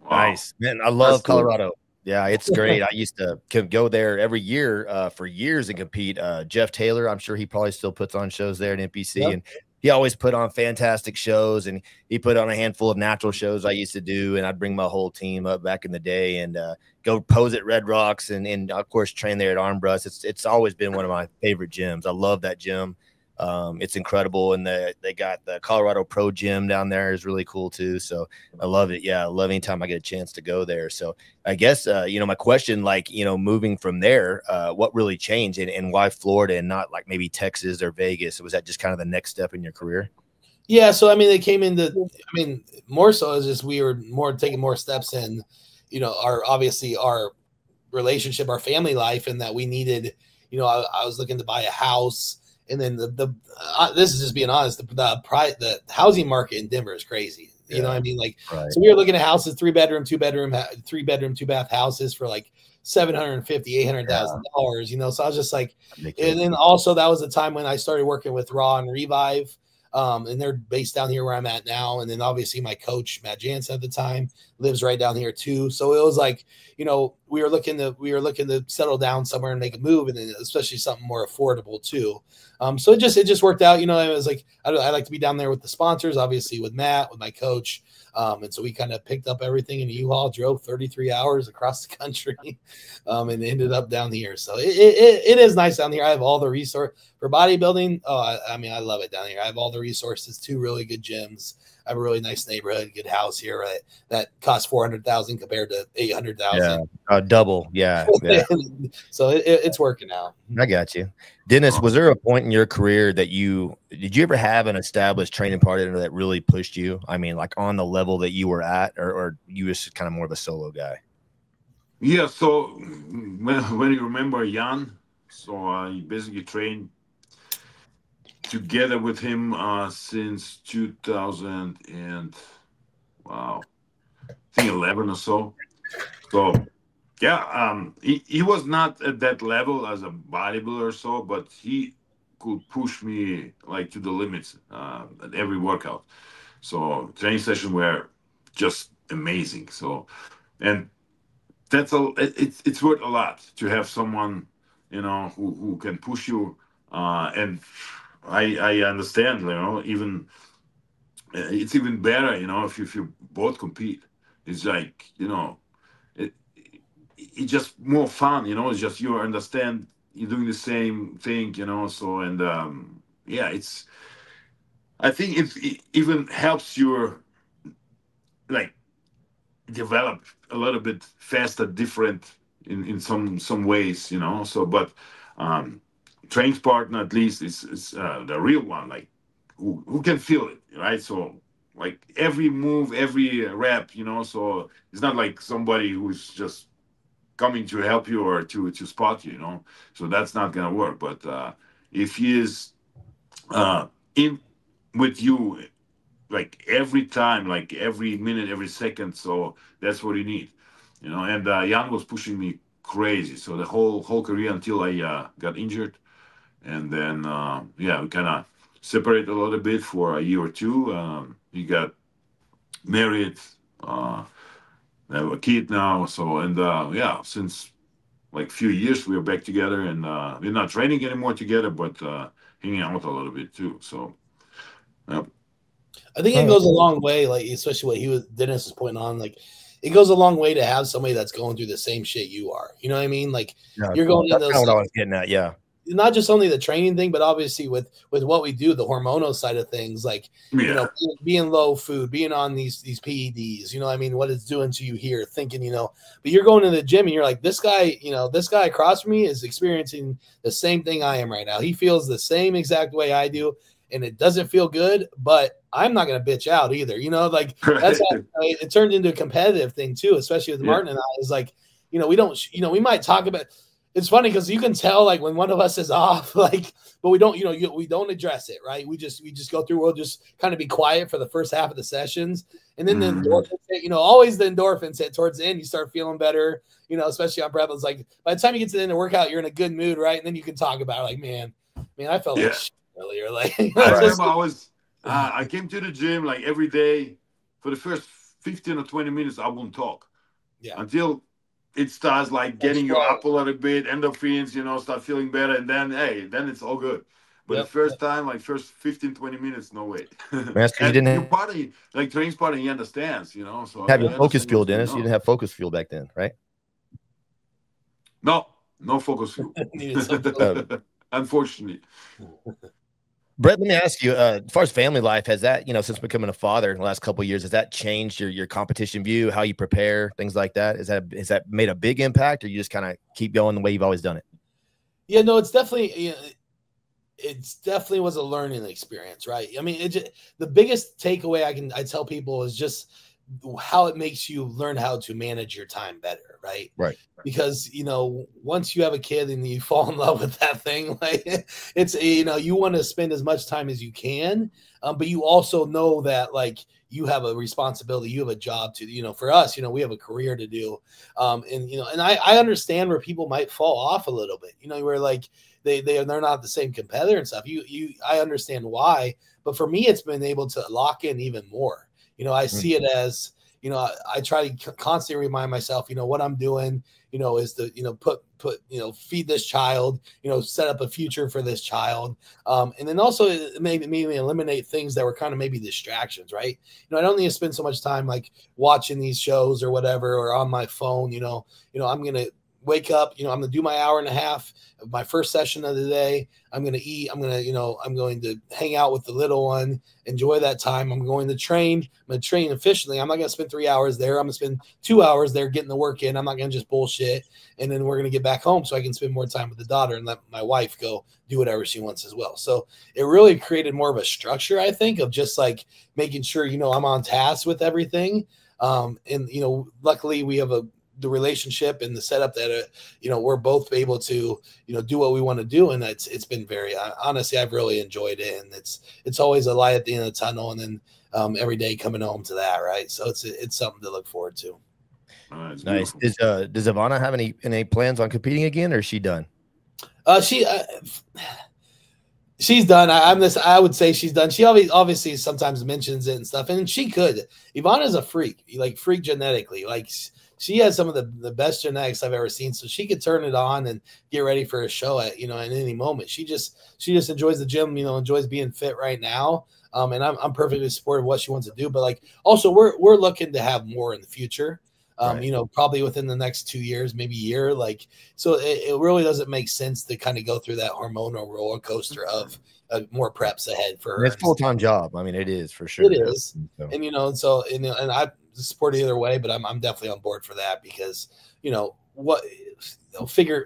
Nice, man. I love Colorado. Yeah, it's great. I used to go there every year for years and compete. Jeff Taylor, I'm sure he probably still puts on shows there at NPC. Yep. And he always put on fantastic shows, and he put on a handful of natural shows I used to do. And I'd bring my whole team up back in the day and go pose at Red Rocks and of course, train there at Armbrust. It's always been one of my favorite gyms. I love that gym. It's incredible. And they got the Colorado Pro Gym down there is really cool too. So I love it. Yeah. I love anytime I get a chance to go there. So I guess, you know, my question, like, you know, moving from there, what really changed and why Florida and not like maybe Texas or Vegas? Was that just kind of the next step in your career? Yeah. So, I mean, they came into, I mean, more so is just, we were taking more steps in, you know, obviously our relationship, our family life, and that we needed, you know, I was looking to buy a house. And then this is just being honest, the housing market in Denver is crazy. You know what I mean? Like, so we were looking at houses, 3-bedroom, 2-bath houses for like $750,000, $800,000, you know? So I was just like, and then also that was the time when I started working with Raw and Revive. And they're based down here where I'm at now. And then obviously my coach, Matt Jansen at the time, lives right down here too. So it was like, you know, we were looking to settle down somewhere and make a move, and then especially something more affordable too. So it just worked out. You know, it was like, I like to be down there with the sponsors, obviously with Matt, with my coach. And so we kind of picked up everything in a U-Haul, drove 33 hours across the country, and ended up down here. So it is nice down here. I have all the resource for bodybuilding. Oh, I mean, I love it down here. I have all the resources, 2 really good gyms. I have a really nice neighborhood, good house here, right? That costs $400,000 compared to $800,000. Yeah, double. Yeah. So it's working out. I got you, Dennis. Was there a point in your career that did you ever have an established training partner that really pushed you? I mean, like on the level that you were at, or you was kind of more of a solo guy? Yeah. So when you remember Jan, so I basically trained together with him since 2000 and I think 11 or so. So yeah, he was not at that level as a bodybuilder or so, but he could push me like to the limits at every workout. So training sessions were just amazing. So, and it's worth a lot to have someone, you know, who can push you, and I understand, you know, even it's even better, you know, if you both compete. It's like, you know, it's just more fun, you know. It's just you understand you're doing the same thing, you know. So and yeah, I think it even helps you like develop a little bit faster, different in some ways, you know. So, but um, training partner at least is the real one, like who can feel it, right? So like every move, every rep, you know. So it's not like somebody who's just coming to help you or to spot you, you know. So that's not gonna work. But if he is in with you like every time, like every minute, every second. So that's what you need, you know. And Jan was pushing me crazy. So the whole career until I got injured, and then yeah, we kind of separated a little bit for a year or two. He got married, have a kid now. So and yeah, since like few years we are back together, and we're not training anymore together, but hanging out a little bit too. So. Yeah. I think it goes a long way, like especially what Dennis was pointing on, like it goes a long way to have somebody that's going through the same shit you are. You know what I mean? Like you're going in those. That's what I was getting at. Yeah. Not just only the training thing, but obviously with what we do, the hormonal side of things, like you know, being low food, being on these PEDs, you know, I mean, what it's doing to you here, thinking, you know, but you're going to the gym and you're like, this guy, you know, this guy across from me is experiencing the same thing I am right now. He feels the same exact way I do, and it doesn't feel good, but I'm not going to bitch out either. You know, like that's how it turned into a competitive thing too, especially with Martin and I. Is like, you know, we don't, you know, we might talk about. It's funny because you can tell like when one of us is off, like, but we don't, you know, we don't address it, right? We just go through. We'll just kind of be quiet for the first half of the sessions, and then the endorphins hit, you know, always the endorphins hit towards the end. You start feeling better, you know, especially on prep. It's like by the time you get to the end of the workout, you're in a good mood, right? And then you can talk about it, like, man, I felt like shit earlier. Like, you know, I remember I came to the gym like every day for the first 15 or 20 minutes. I won't talk until it starts like getting you up a little bit, endorphins, you know, start feeling better. And then, hey, then it's all good. But the first time, like first 15, 20 minutes, no way. That's and you didn't party, like training party, he understands, you know. So have your focus fuel, Dennis. You didn't have focus fuel back then, right? No focus fuel. Unfortunately. Brett, let me ask you, as far as family life, has that, you know, since becoming a father in the last couple of years, has that changed your competition view, how you prepare, things like that? Has that made a big impact, or you just kind of keep going the way you've always done it? Yeah, no, it's definitely, you know, it's definitely was a learning experience, right? I mean, the biggest takeaway I tell people is just how it makes you learn how to manage your time better, right? Right. Because, you know, once you have a kid and you fall in love with that thing, like it's, you know, you want to spend as much time as you can, but you also know that like you have a responsibility, you have a job to, you know, for us, you know, we have a career to do. And, you know, and I understand where people might fall off a little bit, you know, where like they're not the same competitor and stuff. I understand why, but for me, it's been able to lock in even more. You know, I see it as, you know, I try to constantly remind myself, you know, what I'm doing, you know, is to, you know, put, you know, feed this child, you know, set up a future for this child. And then also it made me eliminate things that were kind of maybe distractions, right? You know, I don't need to spend so much time like watching these shows or whatever, or on my phone, you know, I'm going to wake up, you know, I'm going to do my hour and a half of my first session of the day. I'm going to eat. I'm going to hang out with the little one, enjoy that time. I'm going to train. I'm going to train efficiently. I'm not going to spend 3 hours there. I'm going to spend 2 hours there getting the work in. I'm not going to just bullshit. And then we're going to get back home so I can spend more time with the daughter and let my wife go do whatever she wants as well. So it really created more of a structure, I think, of just like making sure, you know, I'm on task with everything. And, you know, luckily we have the relationship and the setup that, you know, we're both able to, you know, do what we want to do. And it's been very, honestly, I've really enjoyed it. And it's always a light at the end of the tunnel. And then every day coming home to that. Right. So it's something to look forward to. Nice. Does Ivana have any plans on competing again, or is she done? She's done. I would say she's done. She obviously sometimes mentions it and stuff. And she could. Ivana's a freak, like freak genetically. Like, she has some of the best genetics I've ever seen. So she could turn it on and get ready for a show at, you know, at any moment. She just enjoys the gym, you know, enjoys being fit right now. And I'm perfectly supportive of what she wants to do. But like, also we're looking to have more in the future. Right. You know, probably within the next 2 years, maybe year. Like, so it really doesn't make sense to kind of go through that hormonal roller coaster of more preps ahead for her. It's a full-time job. I mean, it is for sure. It is. So. And, you know, so, and I support either way, but I'm definitely on board for that because, you know, what, you know, figure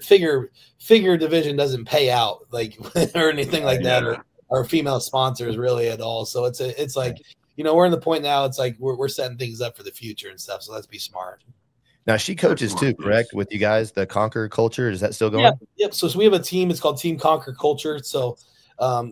division doesn't pay out like or anything like that, or female sponsors really at all. So it's like, you know, we're in the point now. It's like we're setting things up for the future and stuff. So let's be smart. Now she coaches too, correct? With you guys, the Conquer Culture, is that still going? Yeah. Yep. So we have a team. It's called Team Conquer Culture. So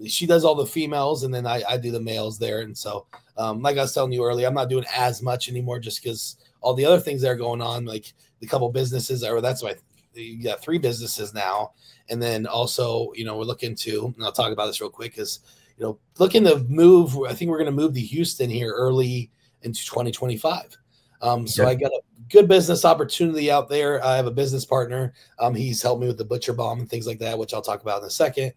she does all the females, and then I do the males there. And so, like I was telling you earlier, I'm not doing as much anymore just because all the other things that are going on, like the couple businesses, or that's why you got 3 businesses now. And then also, you know, we're looking to, and I'll talk about this real quick, is, you know, looking to move. I think we're going to move to Houston here early into 2025. So I got a good business opportunity out there. I have a business partner. He's helped me with the Butcher Bomb and things like that, which I'll talk about in a second.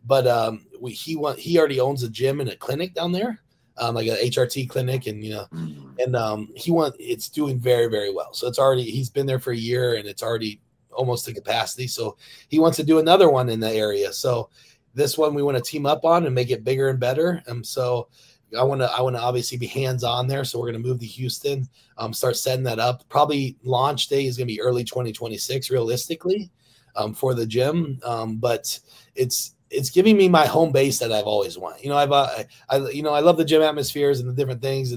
But he already owns a gym and a clinic down there, like an HRT clinic, and you know, and it's doing very, very well. So he's been there for a year, and it's already almost to capacity. So he wants to do another one in the area. So this one we want to team up on and make it bigger and better. So I want to obviously be hands-on there. So we're going to move to Houston, start setting that up. Probably launch day is going to be early 2026, realistically, for the gym. But it's giving me my home base that I've always wanted. You know, I love the gym atmospheres and the different things.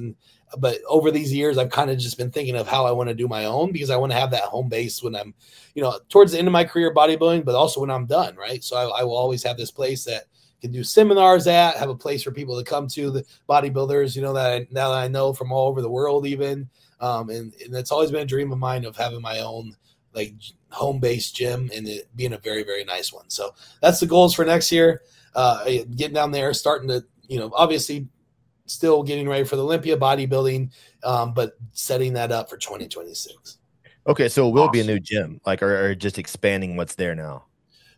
But over these years, I've kind of just been thinking of how I want to do my own, because I want to have that home base when I'm, you know, towards the end of my career bodybuilding, but also when I'm done. Right. So I will always have this place that can do seminars at, have a place for people to come to, the bodybuilders, you know, now that I know from all over the world even. And it's always been a dream of mine of having my own like home-based gym, and it being a very, very nice one. So that's the goals for next year. Getting down there, starting to, you know, obviously still getting ready for the Olympia bodybuilding, but setting that up for 2026. Okay. So it will be a new gym, like, or just expanding what's there now?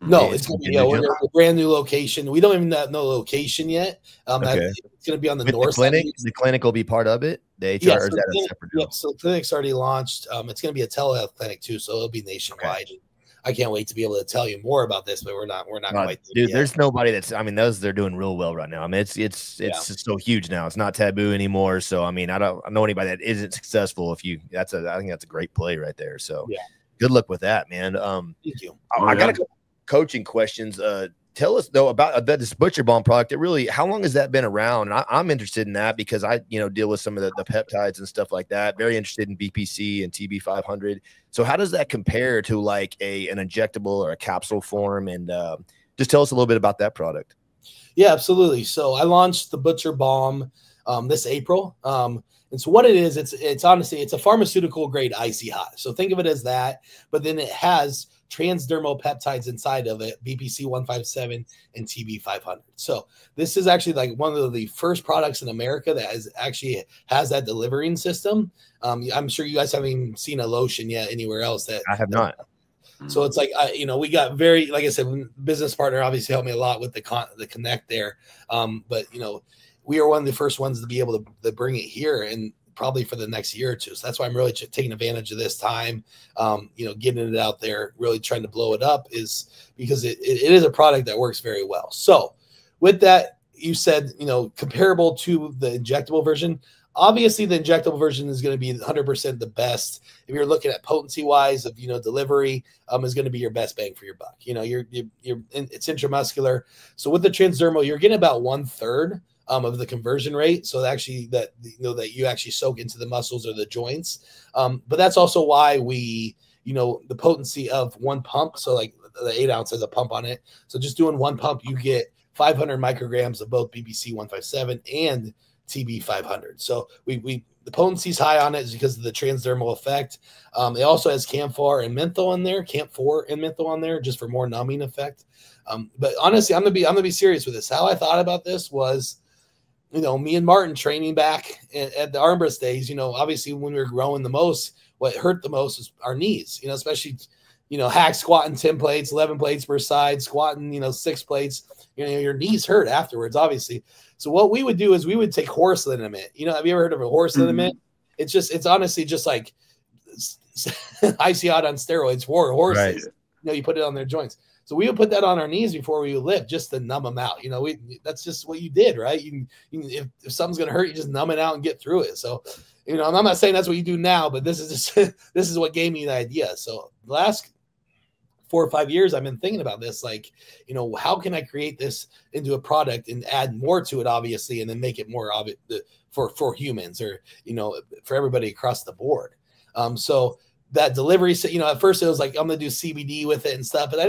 No, it's going to be we're a brand new location. We don't even know location yet. Okay. It's going to be on the With north the clinic. side. The clinic will be part of it. The HR, Yeah, or is that a separate deal? Yep. So the clinic's already launched. It's going to be a telehealth clinic too, so it'll be nationwide. Okay. I can't wait to be able to tell you more about this, but we're not quite there dude, yet. There's nobody that's, I mean, they're doing real well right now. I mean, it's so huge now. It's not taboo anymore. So I mean, I don't know anybody that isn't successful. I think that's a great play right there. So good luck with that, man. Thank you. I got a couple coaching questions. Tell us though about this Butcher Bomb product. How long has that been around? And I'm interested in that because I, you know, deal with some of the peptides and stuff like that. Very interested in BPC and TB500. So how does that compare to like an injectable or a capsule form? And just tell us a little bit about that product. Yeah, absolutely. So I launched the Butcher Bomb this April. And so what it is, it's honestly, it's a pharmaceutical grade icy hot. So think of it as that, but then it has transdermal peptides inside of it, BPC 157 and TB500. So this is actually like one of the first products in America that has that delivering system. I'm sure you guys haven't even seen a lotion yet anywhere else. That I have not. So it's like, you know, we got very, like I said, business partner obviously helped me a lot with the connect there. But you know, we are one of the first ones to be able to bring it here, and probably for the next year or two. So that's why I'm really taking advantage of this time, you know, getting it out there, really trying to blow it up, is because it is a product that works very well. So with that, you said, you know, comparable to the injectable version. Obviously, the injectable version is going to be 100% the best. If you're looking at potency wise of, you know, delivery, is going to be your best bang for your buck. You know, it's intramuscular. So with the transdermal, you're getting about 1/3 of the conversion rate. So actually that, you know, that you actually soak into the muscles or the joints. But that's also why we, you know, the potency of one pump. So like the 8 ounce has a pump on it. So just doing one pump, you get 500 micrograms of both BPC 157 and TB 500. So the potency is high on it is because of the transdermal effect. It also has camphor and menthol in there, just for more numbing effect. But honestly, I'm gonna be serious with this. How I thought about this was, you know, me and Martin training back at the Armbrust days, you know, obviously when we were growing the most, what hurt the most is our knees, you know, especially, you know, hack squatting 10 plates, 11 plates per side, squatting, you know, 6 plates, you know, your knees hurt afterwards, obviously. So what we would do is we would take horse liniment. You know, have you ever heard of a horse liniment? It's honestly just like icy hot on steroids for horses. Right. You know, you put it on their joints. So we would put that on our knees before we would lift, just to numb them out. You know, that's just what you did, right? If something's going to hurt, you just numb it out and get through it. So, you know, I'm not saying that's what you do now, but this is just this is what gave me the idea. So the last 4 or 5 years, I've been thinking about this, like, you know, how can I create this into a product and add more to it, obviously, and then make it more obvious for humans, or, you know, for everybody across the board. So that delivery, you know, at first it was like, I'm going to do CBD with it and stuff, but I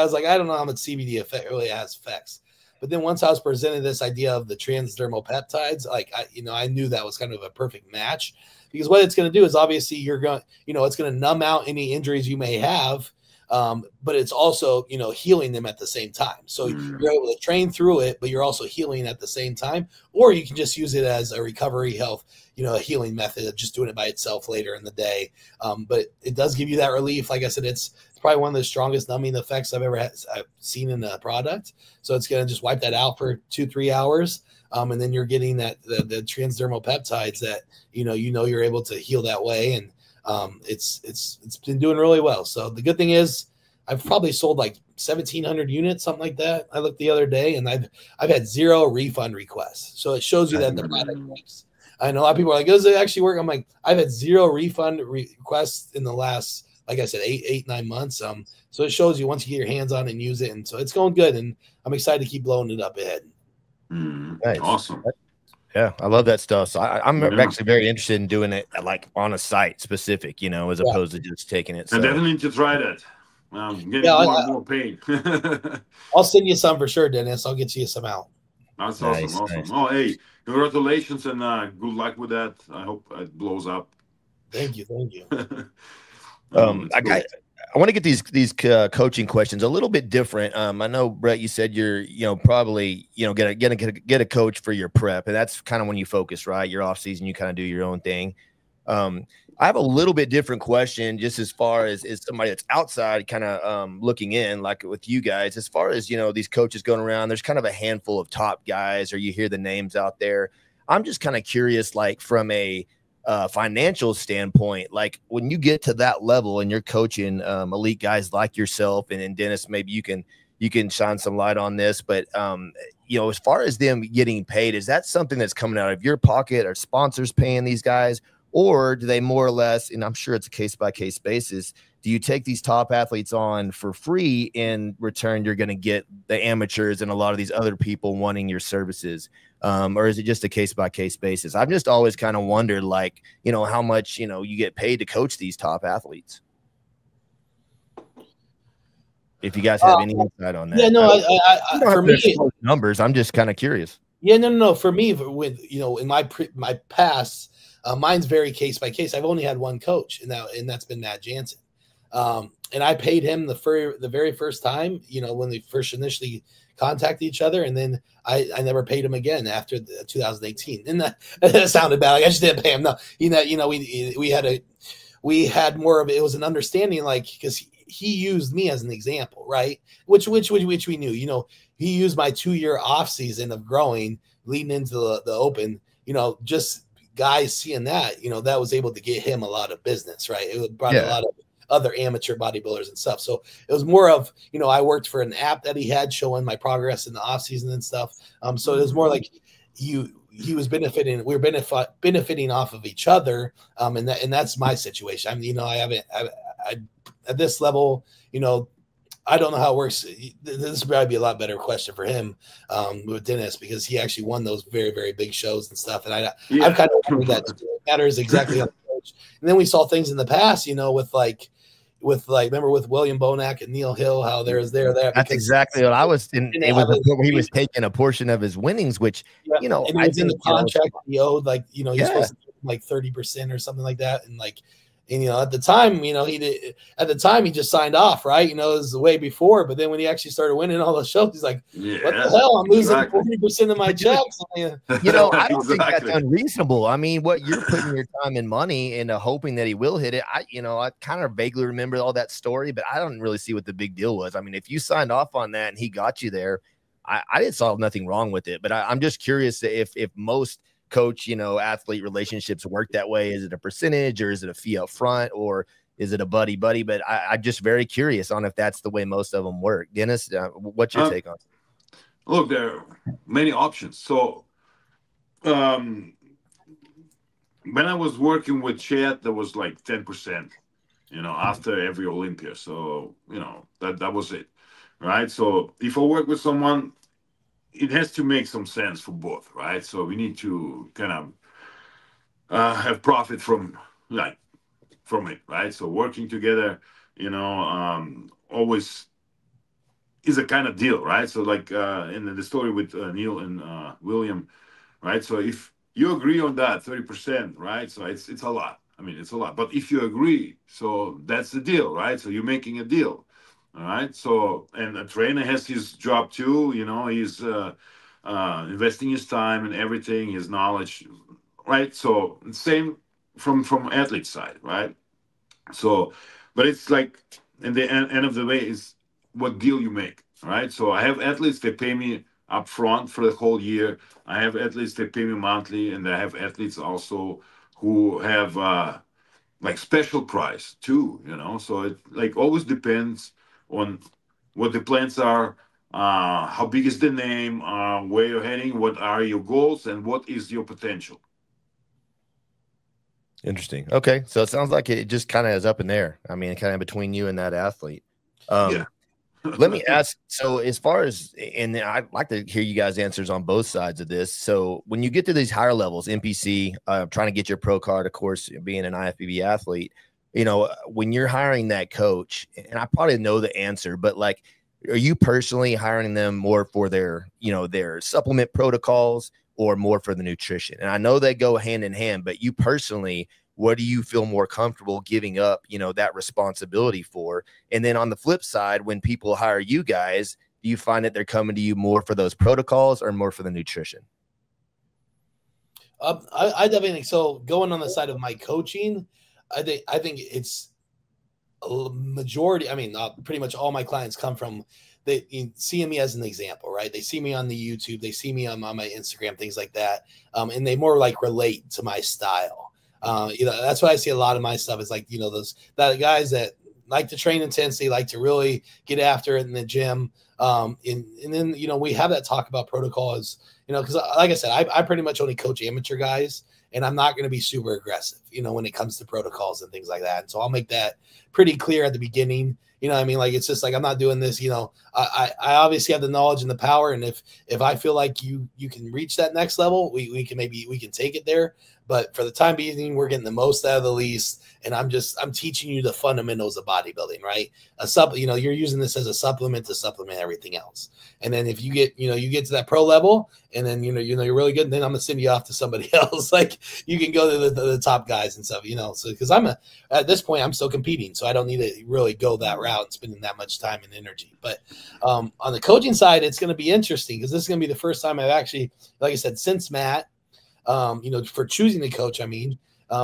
was like, I don't know how much CBD effect really has effects. But then once I was presented this idea of the transdermal peptides, like, I knew that was kind of a perfect match, because what it's going to do is, obviously, it's going to numb out any injuries you may have. But it's also, you know, healing them at the same time. So you're able to train through it, but you're also healing at the same time. Or you can just use it as a recovery health, you know, a healing method of just doing it by itself later in the day. But it does give you that relief. Like I said, it's probably one of the strongest numbing effects I've seen in a product. So it's going to just wipe that out for 2-3 hours. And then you're getting the transdermal peptides that, you know, you're able to heal that way. And it's been doing really well. So the good thing is, I've probably sold like 1,700 units, something like that. I looked the other day, and I've had 0 refund requests. So it shows you that the product works. I know a lot of people are like, does it actually work? I'm like, I've had 0 refund requests in the last, like I said, 8-9 months. So it shows you once you get your hands on it and use it. And so it's going good, and I'm excited to keep blowing it up ahead. Nice. Awesome. Yeah, I love that stuff. So I'm actually very interested in doing it, like, on a site specific, you know, as opposed to just taking it. So. I definitely need to try that. Getting more pain. I'll send you some for sure, Dennis. I'll get you some out. That's Nice, awesome. nice. Oh, hey, congratulations, and good luck with that. I hope it blows up. Thank you. I want to get these coaching questions a little bit different. I know, Brett, you said you're, you know, probably, you know, get a coach for your prep, and that's kind of when you focus, right? Your off season, you kind of do your own thing. I have a little bit different question, just as far as somebody that's outside, kind of looking in, like with you guys, as far as, you know, these coaches going around. There's kind of a handful of top guys, or you hear the names out there. I'm just kind of curious, like, from a financial standpoint, like, when you get to that level and you're coaching elite guys like yourself, and Dennis, maybe you can shine some light on this, but you know, as far as them getting paid, is that something that's coming out of your pocket? Are sponsors paying these guys, or do they more or less, and I'm sure it's a case-by-case basis, do you take these top athletes on for free? In return, you're going to get the amateurs and a lot of these other people wanting your services. Or is it just a case-by-case basis? I've just always kind of wondered, like, you know, how much, you know, you get paid to coach these top athletes. If you guys have any insight on that. Yeah, no, for me, numbers, I'm just kind of curious. Yeah, no. For me, with, you know, in my past, mine's very case by case. I've only had one coach, and that's been Matt Jansen. And I paid him the very first time, you know, when we first initially contacted each other, and then I never paid him again after 2018. And that sounded bad. Like, I just didn't pay him. No, you know, we had more of it was an understanding, like, because he used me as an example, right? Which we knew. You know, he used my 2-year off season of growing, leading into the open. You know, just guys seeing that, you know, that was able to get him a lot of business, right? It brought a lot of other amateur bodybuilders and stuff. So it was more of, you know, I worked for an app that he had showing my progress in the off season and stuff. So it was more like he was benefiting. We were benefiting off of each other. And that's my situation. I mean, you know, I at this level, you know, I don't know how it works. This would probably be a lot better question for him with Dennis, because he actually won those very, very big shows and stuff. And I've kind of wondered that too. It matters exactly how the coach. And then we saw things in the past, you know, with remember with William Bonac and Neil Hill, how there. That's exactly what I was in. It was where he was taking a portion of his winnings, which, you know, I was in the contract he owed, like, you know, you're supposed to give like 30% or something like that. And like, and, you know, at the time, you know, he just signed off, right? You know, it was the way before. But then when he actually started winning all the shows, he's like, what the hell? I'm losing 40% of my checks. You know, I don't think that's unreasonable. I mean, what you're putting your time and money into hoping that he will hit it. I kind of vaguely remember all that story, but I don't really see what the big deal was. I mean, if you signed off on that and he got you there, I didn't saw nothing wrong with it. But I'm just curious if most coach, you know, athlete relationships work that way. Is it a percentage, or is it a fee up front, or Is it a buddy? But I'm just very curious on if that's the way most of them work. Dennis, what's your take on it? Look, there are many options. So um, when I was working with Chet, there was like 10%, after every Olympia. So, that was it. Right. So if I work with someone, it has to make some sense for both. Right. So we need to kind of have profit from it. Right. So working together, always is a kind of deal. Right. So like in the story with Neil and William. Right. So if you agree on that 30%, right? So it's a lot. I mean, it's a lot. But if you agree, so that's the deal, right? So you're making a deal. All right. So, and a trainer has his job too. He's investing his time and everything, his knowledge, right? So same from athlete side, right? So, but it's like, in the end of the day, is what deal you make, right? So I have athletes that pay me up front for the whole year. I have athletes that pay me monthly, and I have athletes also who have like special price too. So it like always depends on what the plans are, how big is the name, where you're heading, what are your goals, and what is your potential. Interesting. Okay. So it sounds like it just kind of is up in there. I mean, kind of between you and that athlete. Yeah. Let me ask, so as far as, and I'd like to hear you guys' answers on both sides of this. So when you get to these higher levels, NPC, trying to get your pro card, of course, being an IFBB athlete, when you're hiring that coach, and I probably know the answer, but like, are you personally hiring them more for their, their supplement protocols or more for the nutrition? And I know they go hand in hand, but you personally, what do you feel more comfortable giving up, that responsibility for? And then on the flip side, when people hire you guys, do you find that they're coming to you more for those protocols or more for the nutrition? I definitely think so. Going on the side of my coaching, I think it's a majority. I mean, pretty much all my clients come from seeing me as an example, right? They see me on the YouTube, they see me on my Instagram, things like that, and they more like relate to my style. That's why I see a lot of my stuff is like, those guys that like to train intensely, like to really get after it in the gym. And then, we have that talk about protocols, because like I said, I pretty much only coach amateur guys, and I'm not going to be super aggressive, when it comes to protocols and things like that. And so I'll make that pretty clear at the beginning. I mean, like, it's just like, I'm not doing this, I obviously have the knowledge and the power. And if I feel like you can reach that next level, we can take it there. But for the time being, we're getting the most out of the least. And I'm teaching you the fundamentals of bodybuilding, right? You're using this as a supplement to supplement everything else. And then if you get, you get to that pro level, and then, you're really good, and then I'm gonna send you off to somebody else. Like, you can go to the top guys and stuff, so, because at this point, I'm still competing. So I don't need to really go that route and spending that much time and energy. But on the coaching side, it's going to be interesting, because this is going to be the first time I've actually, like I said, since Matt, for choosing the coach,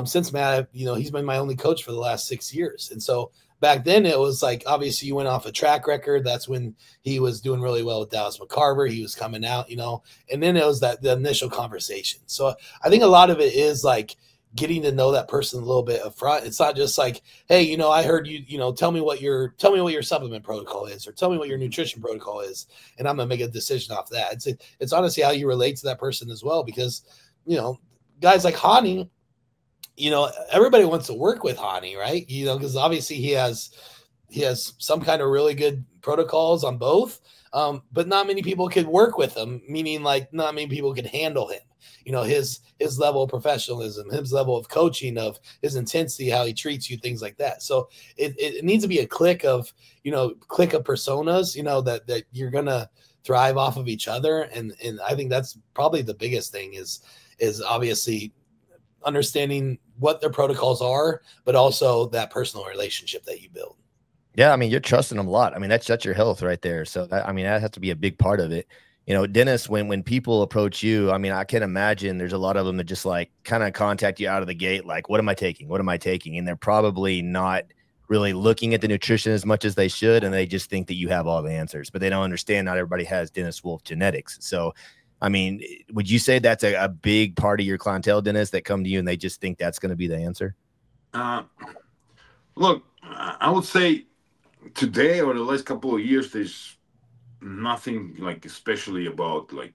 since Matt, he's been my only coach for the last 6 years. And so back then it was like, obviously you went off a track record. That's when he was doing really well with Dallas McCarver. He was coming out, and then it was the initial conversation. So I think a lot of it is like getting to know that person a little bit up front. It's not just like, hey, I heard you, tell me what your supplement protocol is, or tell me what your nutrition protocol is, and I'm going to make a decision off that. It's honestly how you relate to that person as well, because, guys like Hani, everybody wants to work with Hani, right? Because obviously he has some kind of really good protocols on both, but not many people could work with him, meaning like not many people could handle him. His level of professionalism, his level of coaching, of his intensity, how he treats you, things like that. So it needs to be a clique of personas, that you're going to thrive off of each other. And I think that's probably the biggest thing is obviously understanding what their protocols are, but also that personal relationship that you build. Yeah. I mean, you're trusting them a lot. I mean, that's your health right there. So that has to be a big part of it. Dennis, when people approach you, I mean, I can imagine there's a lot of them that just like kind of contact you out of the gate. Like, what am I taking? What am I taking? And they're probably not really looking at the nutrition as much as they should. And they just think that you have all the answers, but they don't understand not everybody has Dennis Wolf genetics. So, I mean, would you say that's a big part of your clientele, Dennis, that come to you and they just think that's going to be the answer? Look, I would say today or the last couple of years, there's nothing like especially about like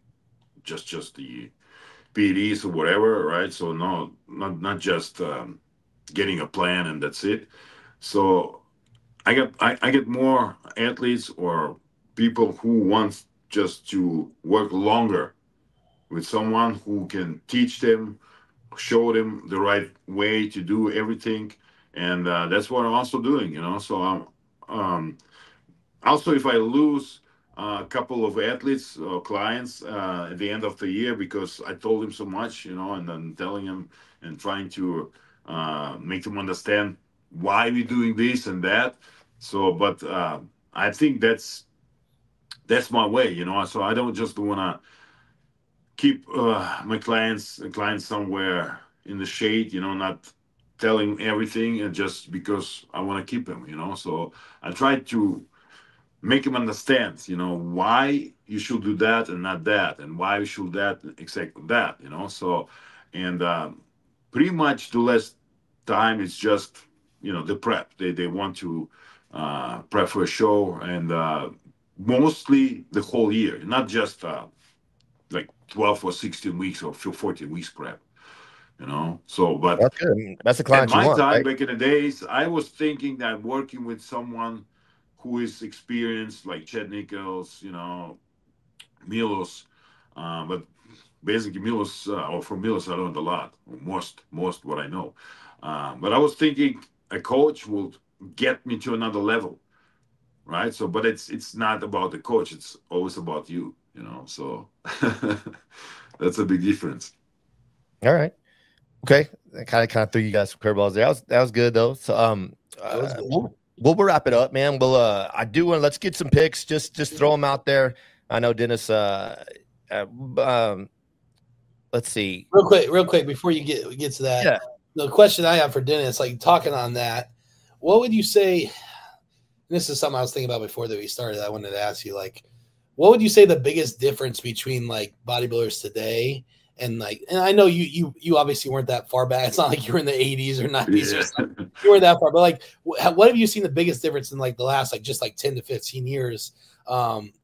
just the PDs or whatever, right? So no, not just getting a plan and that's it. So I get more athletes or people who want just to work longer with someone who can teach them, show them the right way to do everything, and that's what I'm also doing. So I'm um, also, if I lose a couple of athletes or clients at the end of the year because I told him so much, and then telling him and trying to make them understand why we're doing this and that. So, but I think that's my way, So I don't just want to keep my clients somewhere in the shade, not telling everything and just because I want to keep them, So I try to make him understand, why you should do that and not that, and why you should that exactly that, So, and pretty much the last time it's just, the prep. They want to prep for a show, and mostly the whole year, not just like 12 or 16 weeks or 14 weeks prep, So, but That's good. That's the at client you my want, time, right? back in the days, I was thinking that working with someone who is experienced, like Chad Nichols, Milos, but basically Milos, or from Milos, I learned a lot, most what I know. But I was thinking a coach will get me to another level, right? So, but it's not about the coach; it's always about you, So that's a big difference. All right. Okay. I kind of threw you guys some curveballs there. That was good though. So That was good. we'll wrap it up, man. We'll I do want let's get some picks. Just throw them out there. I know Dennis. Let's see. Real quick before you get to that. Yeah. The question I have for Dennis, like talking on that, what would you say? This is something I was thinking about before that we started. I wanted to ask you, like, what would you say the biggest difference between like bodybuilders today and like, and I know you obviously weren't that far back. It's not like you were in the 80s or 90s or something. You weren't that far, but like, what have you seen the biggest difference in like the last like just like 10 to 15 years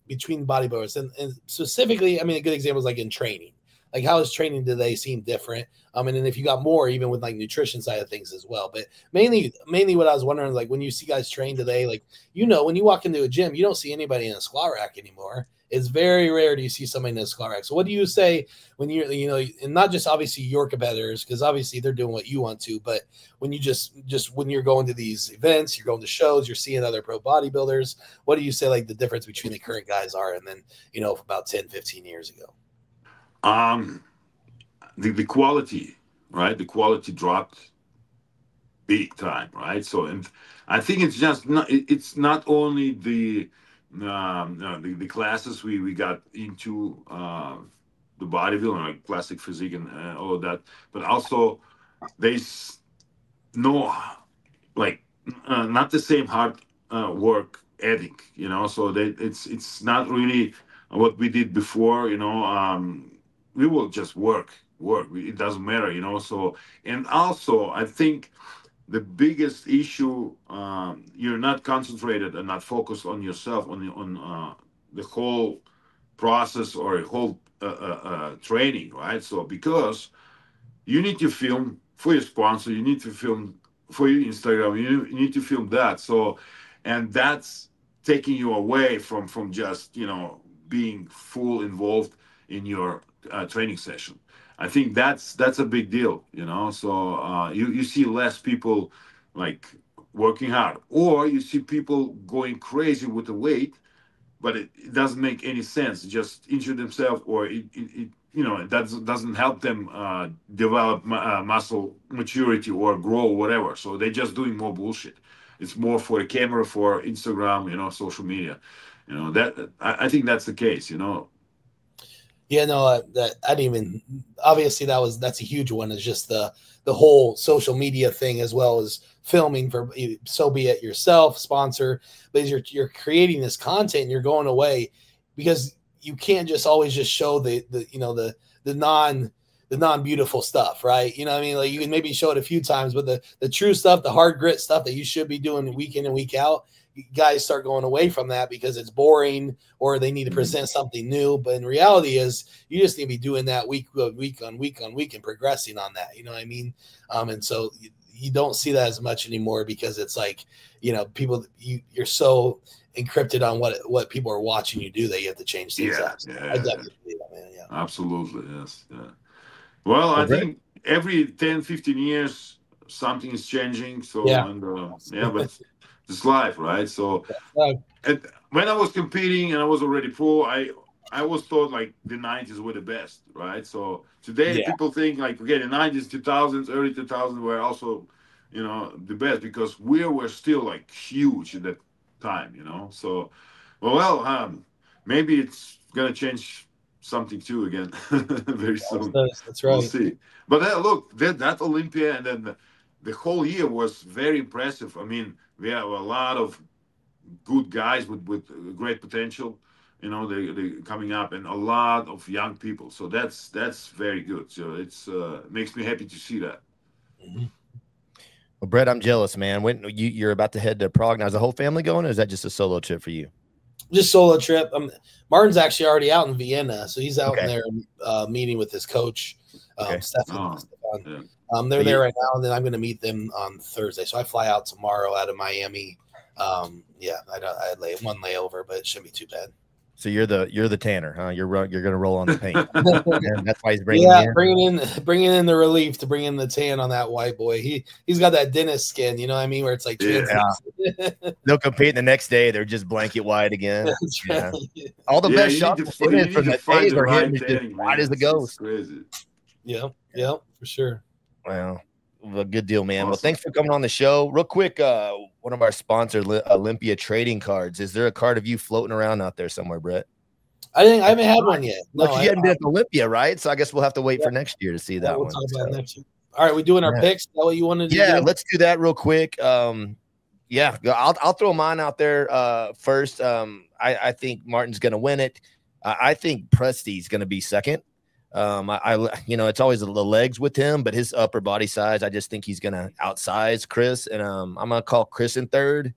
between bodybuilders and specifically? I mean, a good example is like in training. Like, how is training today seem different? And then if you got more, even with like nutrition side of things as well. But mainly what I was wondering is like when you see guys train today, like, when you walk into a gym, you don't see anybody in a squat rack anymore. It's very rare do you see somebody in a squat rack. So what do you say when you're, and not just obviously your competitors, because obviously they're doing what you want to, but when you just when you're going to these events, you're going to shows, you're seeing other pro bodybuilders, what do you say like the difference between the current guys are and then, about 10, 15 years ago? The quality, right? The quality dropped big time, right? So, and I think it's not only the classes we got into the bodybuilding, like plastic physique and all of that, but also there's no like not the same hard work ethic, So it's not really what we did before, we will just work. It doesn't matter, So, and also I think the biggest issue, you're not concentrated and not focused on yourself on the whole process or whole training, right? So because you need to film for your sponsor, you need to film for your Instagram, you need to film that. So, and that's taking you away from just being full involved in your training session. I think that's a big deal, So you see less people like working hard, or you see people going crazy with the weight, but it doesn't make any sense. Just injure themselves, or it doesn't help them develop muscle maturity or grow, whatever. So they're just doing more bullshit. It's more for the camera, for Instagram, social media. That I think that's the case. Yeah, no, that I didn't even. Obviously, that's a huge one. Is just the whole social media thing, as well as filming for, so be it yourself, sponsor, but you're creating this content, and you're going away because you can't just always just show the non-beautiful stuff, right? You know what I mean? Like you can maybe show it a few times, but the true stuff, the hard grit stuff that you should be doing week in and week out, guys start going away from that because it's boring or they need to present something new. But in reality is you just need to be doing that week on week and progressing on that. You know what I mean? And so you don't see that as much anymore because it's like, you know, people, you're so encrypted on what people are watching you do that you have to change things up. So I definitely believe that, man. Yeah. Absolutely. Yes. Yeah. Well, I think every 10, 15 years, something is changing. So, but it's life, right? So, and when I was competing and I was already pro, I always thought like the 90s were the best, right? So today people think like, okay, the 90s, 2000s, early 2000s were also, you know, the best because we were still like huge at that time, you know? So, maybe it's going to change something too again very soon. That's right. We'll see. But look, that Olympia and then the whole year was very impressive. I mean, we have a lot of good guys with great potential. You know, they coming up and a lot of young people. So that's very good. So it's makes me happy to see that. Mm-hmm. Well, Brett, I'm jealous, man. When you're about to head to Prague now, is the whole family going, or is that just a solo trip for you? Just solo trip. Martin's actually already out in Vienna, so he's out in there meeting with his coach, Stefan. They're there right now, and then I'm going to meet them on Thursday. So I fly out tomorrow out of Miami. I lay one layover, but it shouldn't be too bad. So you're the tanner, huh? You're going to roll on the paint. And that's why he's bringing in the relief to bring in the tan on that white boy. He's got that dentist skin, you know what I mean, where it's like they'll compete the next day. They're just blanket white again. That's right. All the best shots from that phase are hitting just white as the ghost. Crazy. Yeah, for sure. Well, a good deal, man. Awesome. Well, thanks for coming on the show. Real quick, one of our sponsors, Olympia Trading Cards. Is there a card of you floating around out there somewhere, Brett? I haven't had one yet. No, you haven't been at Olympia, right? So I guess we'll have to wait for next year to see that one. Talk about next year. All right, we doing our picks? Is that what you wanted to do? Yeah, let's do that real quick. I'll throw mine out there first. I think Martin's going to win it. I think Presti's going to be second. It's always the legs with him, but his upper body size, I just think he's going to outsize Chris. And I'm going to call Chris in third.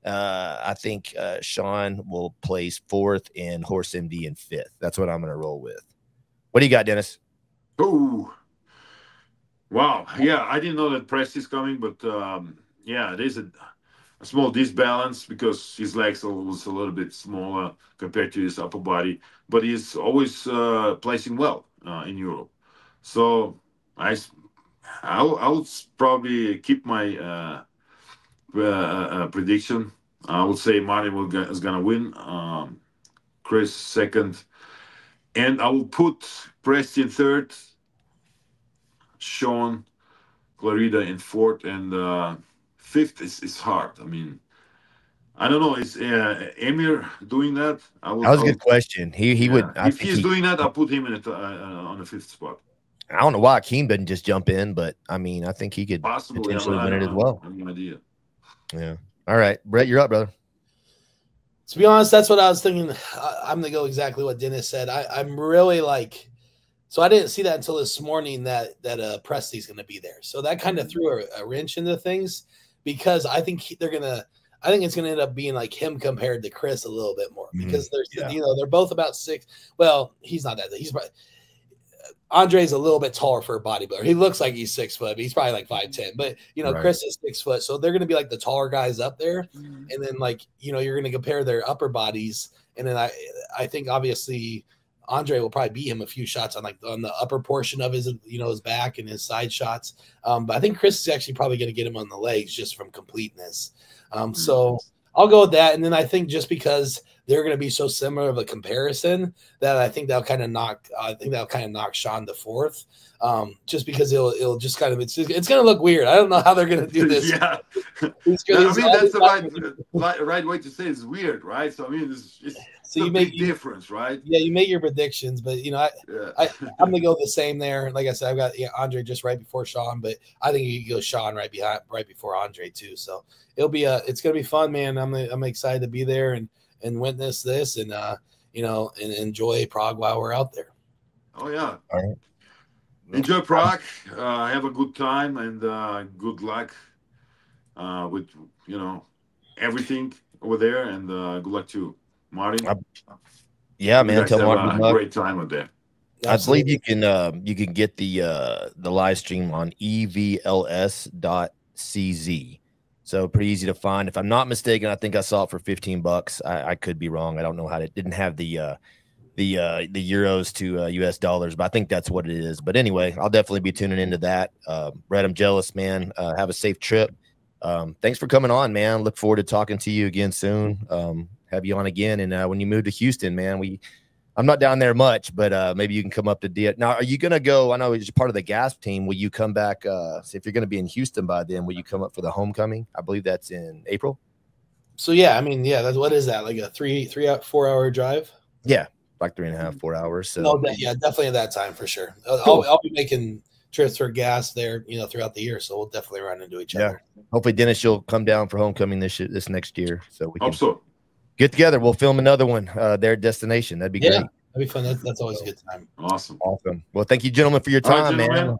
I think Sean will place fourth and Horse MD in fifth. That's what I'm going to roll with. What do you got, Dennis? Oh, wow. Yeah, I didn't know that Presti's coming, but it is a small disbalance because his legs was a little bit smaller compared to his upper body, but he's always placing well in Europe. So I would probably keep my prediction. I would say Martin is going to win, Chris second, and I will put Presti in third, Sean, Clarida in fourth, and fifth is hard. I mean, I don't know. Is Emir doing that? That was a good question. He would. If he's doing that, I'll put him in on the fifth spot. I don't know why Akeem didn't just jump in, but I mean, I think he could potentially win it as well. I have no idea. Yeah. All right, Brett, you're up, brother. To be honest, that's what I was thinking. I'm gonna go exactly what Dennis said. I'm really like. So I didn't see that until this morning that Presti's going to be there. So that kind of threw a wrench into things because I think it's going to end up being like him compared to Chris a little bit more because they're both about 6. Well, he's not that. He's probably Andre's a little bit taller for a bodybuilder. He looks like he's 6 foot. But he's probably like 5'10". But Chris is 6 foot, so they're going to be like the taller guys up there. And then you're going to compare their upper bodies, and then I think obviously Andre will probably beat him a few shots on the upper portion of his his back and his side shots. But I think Chris is actually probably going to get him on the legs just from completeness. So I'll go with that. And then I think just because they're going to be so similar of a comparison that I think that'll kind of knock Sean to fourth. Just because it'll just kind of it's going to look weird. I don't know how they're going to do this. Yeah, I mean that's the right way to say it's weird, right? So I mean it's you make a difference, right? Yeah, you make your predictions, but I'm gonna go the same there. Like I said, I've got Andre just right before Sean, but I think you can go Sean right before Andre too. So it's gonna be fun, man. I'm excited to be there and witness this and and enjoy Prague while we're out there. Oh yeah. All right. Enjoy Prague. Have a good time and good luck with everything over there. And good luck to Martin. Yeah, You man. guys Tell have Martin a great time with there. I believe you can get the live stream on evls.cz. So pretty easy to find. If I'm not mistaken, I think I saw it for $15. I could be wrong. I don't know how it didn't have the euros to US dollars, but I think that's what it is. But anyway, I'll definitely be tuning into that. Brett, I'm jealous, man. Have a safe trip. Thanks for coming on, man. Look forward to talking to you again soon. Have you on again. And when you move to Houston, man, I'm not down there much, but maybe you can come up to D. Now, are you going to go? I know you're part of the GASP team. Will you come back? So if you're going to be in Houston by then, will you come up for the homecoming? I believe that's in April. So, yeah, I mean, yeah, what is that? Like a 4 hour drive? Yeah, like 3.5, 4 hours. So, no, yeah, definitely at that time for sure. I'll be making trips for gas there, throughout the year. So we'll definitely run into each other. Hopefully, Dennis, you'll come down for homecoming this next year. So we can get together. We'll film another one, their destination. That'd be great. That'd be fun. That's always a good time. Awesome. Well, thank you, gentlemen, for your time, man.